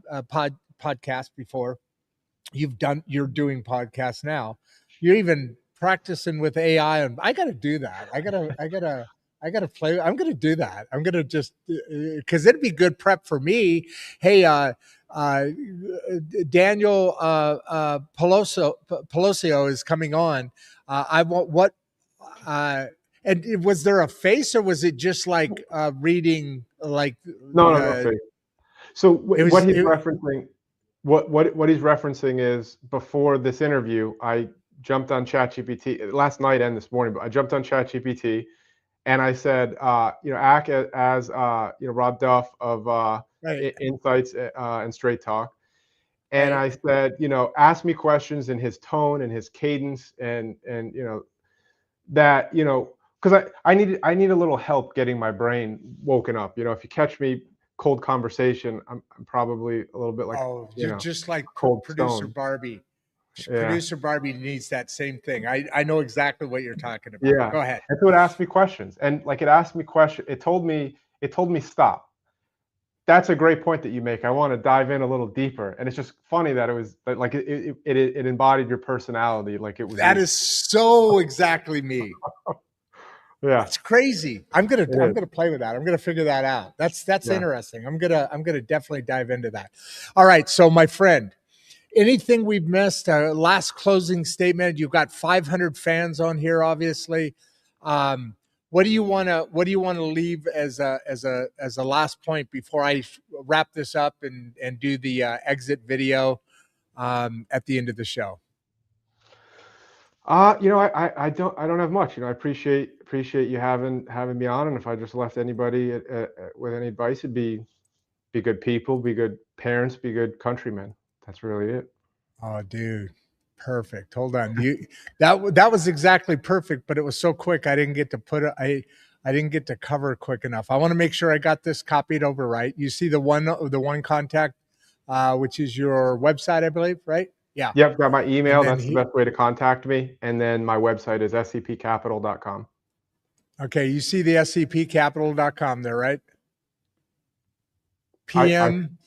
podcast before. You're doing podcasts now. You're even practicing with AI, and I got to do that. I gotta play. I'm gonna do that. I'm gonna just because it'd be good prep for me. Hey, Daniel Paloscio is coming on. I want what? And was there a face, or was it just like reading? Like no face. So what he's referencing, what he's referencing is, before this interview, I jumped on ChatGPT last night and this morning. But I jumped on ChatGPT. And I said, act as Rodd Duff of Insights and Straight Talk. And I said, ask me questions in his tone and his cadence, and that, because I need a little help getting my brain woken up. If you catch me cold conversation, I'm probably a little bit like, just like cold Producer stone. Barbie. Yeah. Producer Barbie needs that same thing. I know exactly what you're talking about. Yeah. Go ahead. And so it asked me questions, and like it asked me questions. It told me stop. That's a great point that you make. I want to dive in a little deeper, and it's just funny that it was like it embodied your personality. Like it was. That is so exactly me. Yeah, That's crazy. I'm it is. gonna play with that. I'm gonna figure that out. That's Yeah. interesting. I'm gonna definitely dive into that. All right. So my friend, anything we've missed? Last closing statement. You've got 500 fans on here, obviously. What do you want to leave as a last point before I wrap this up and do the exit video at the end of the show? I don't have much. I appreciate you having me on. And if I just left anybody with any advice, it'd be good people, be good parents, be good countrymen. That's really it. Oh, dude, perfect. Hold on, that was exactly perfect, but it was so quick I didn't get to I didn't get to cover quick enough. I want to make sure I got this copied over right. You see the one contact, which is your website, I believe, right? Yeah. Yep, got my And email. then That's the best way to contact me. And then my website is sepcapital.com. okay, you see the SEPcapital.com there, right? I PM.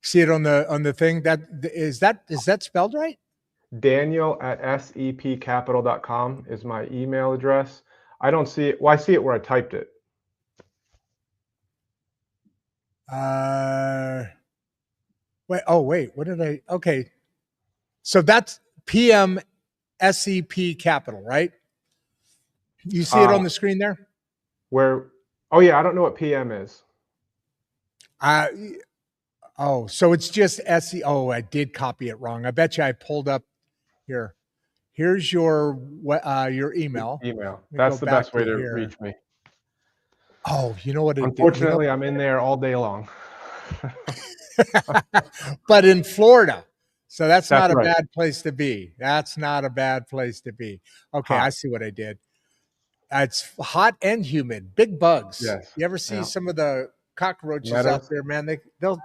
See it on the thing. Is that spelled right? Daniel at sepcapital.com is my email address. I don't see it. Well, I see it where I typed it. Wait. What did I? Okay. So that's PM SEP Capital, right? You see it on the screen there? Where? Oh yeah, I don't know what PM is. So it's just SE. Oh, I did copy it wrong. I bet you I pulled up here. Here's your email. Email. That's the best way to reach me. Oh, you know what it did? Unfortunately, I'm in there all day long. But in Florida. So that's not a right. bad place to be. That's not a bad place to be. Okay, Hot. I see what I did. It's hot and humid. Big bugs. Yes. You ever see Yeah. some of the cockroaches Meadows out there, man? They'll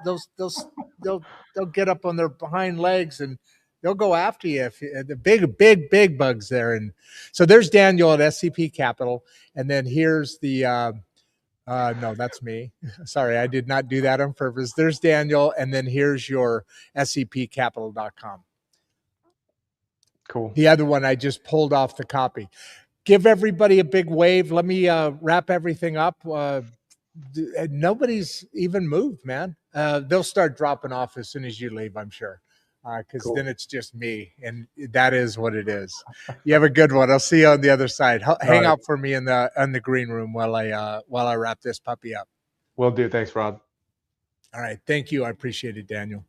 get up on their behind legs and they'll go after you. If the big bugs there. And so there's Daniel at SCP Capital, and then here's the no, that's me. Sorry, I did not do that on purpose. There's Daniel, and then here's your SEPcapital.com. Cool. The other one I just pulled off the copy. Give everybody a big wave. Let me wrap everything up. Nobody's even moved, man. They'll start dropping off as soon as you leave, I'm sure, because Cool. then it's just me, and that is what it is. You have a good one. I'll see you on the other side. Hang out for me in the green room while I wrap this puppy up. Will do. Thanks, Rodd. All right. Thank you. I appreciate it, Daniel.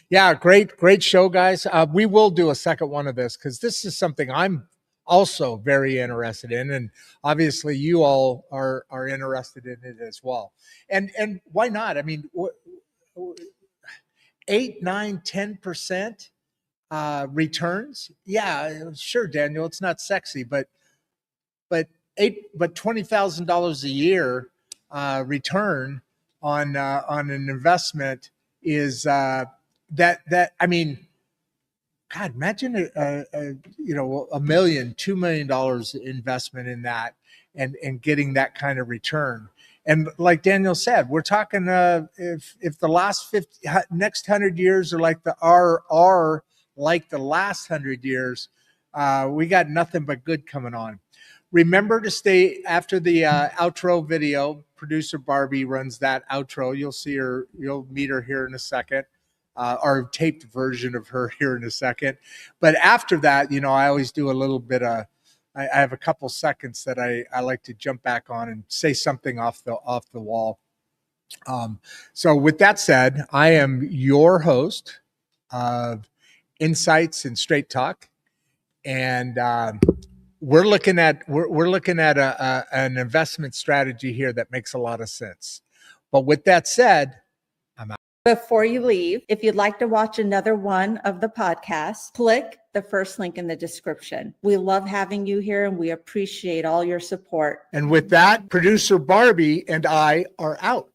Yeah, great show, guys. We will do a second one of this because this is something I'm also very interested in. And obviously you all are interested in it as well. And why not? I mean, 8, 9, 10% returns. Yeah, sure, Daniel. It's not sexy, but $20,000 a year return on an investment is that I mean, God, imagine $1 million, $2 million investment in that and getting that kind of return. And like Daniel said, we're talking if the last next 100 years are like like the last 100 years, we got nothing but good coming on. Remember to stay after the outro video. Producer Barbie runs that outro. You'll meet her here in a second. Our taped version of her here in a second. But after that, I always do a little bit of, I have a couple seconds that I like to jump back on and say something off the wall. So with that said, I am your host of Insights and Straight Talk. And we're looking at an investment strategy here that makes a lot of sense. But with that said, I'm out. Before you leave, if you'd like to watch another one of the podcasts, click the first link in the description. We love having you here and we appreciate all your support. And with that, producer Barbie and I are out.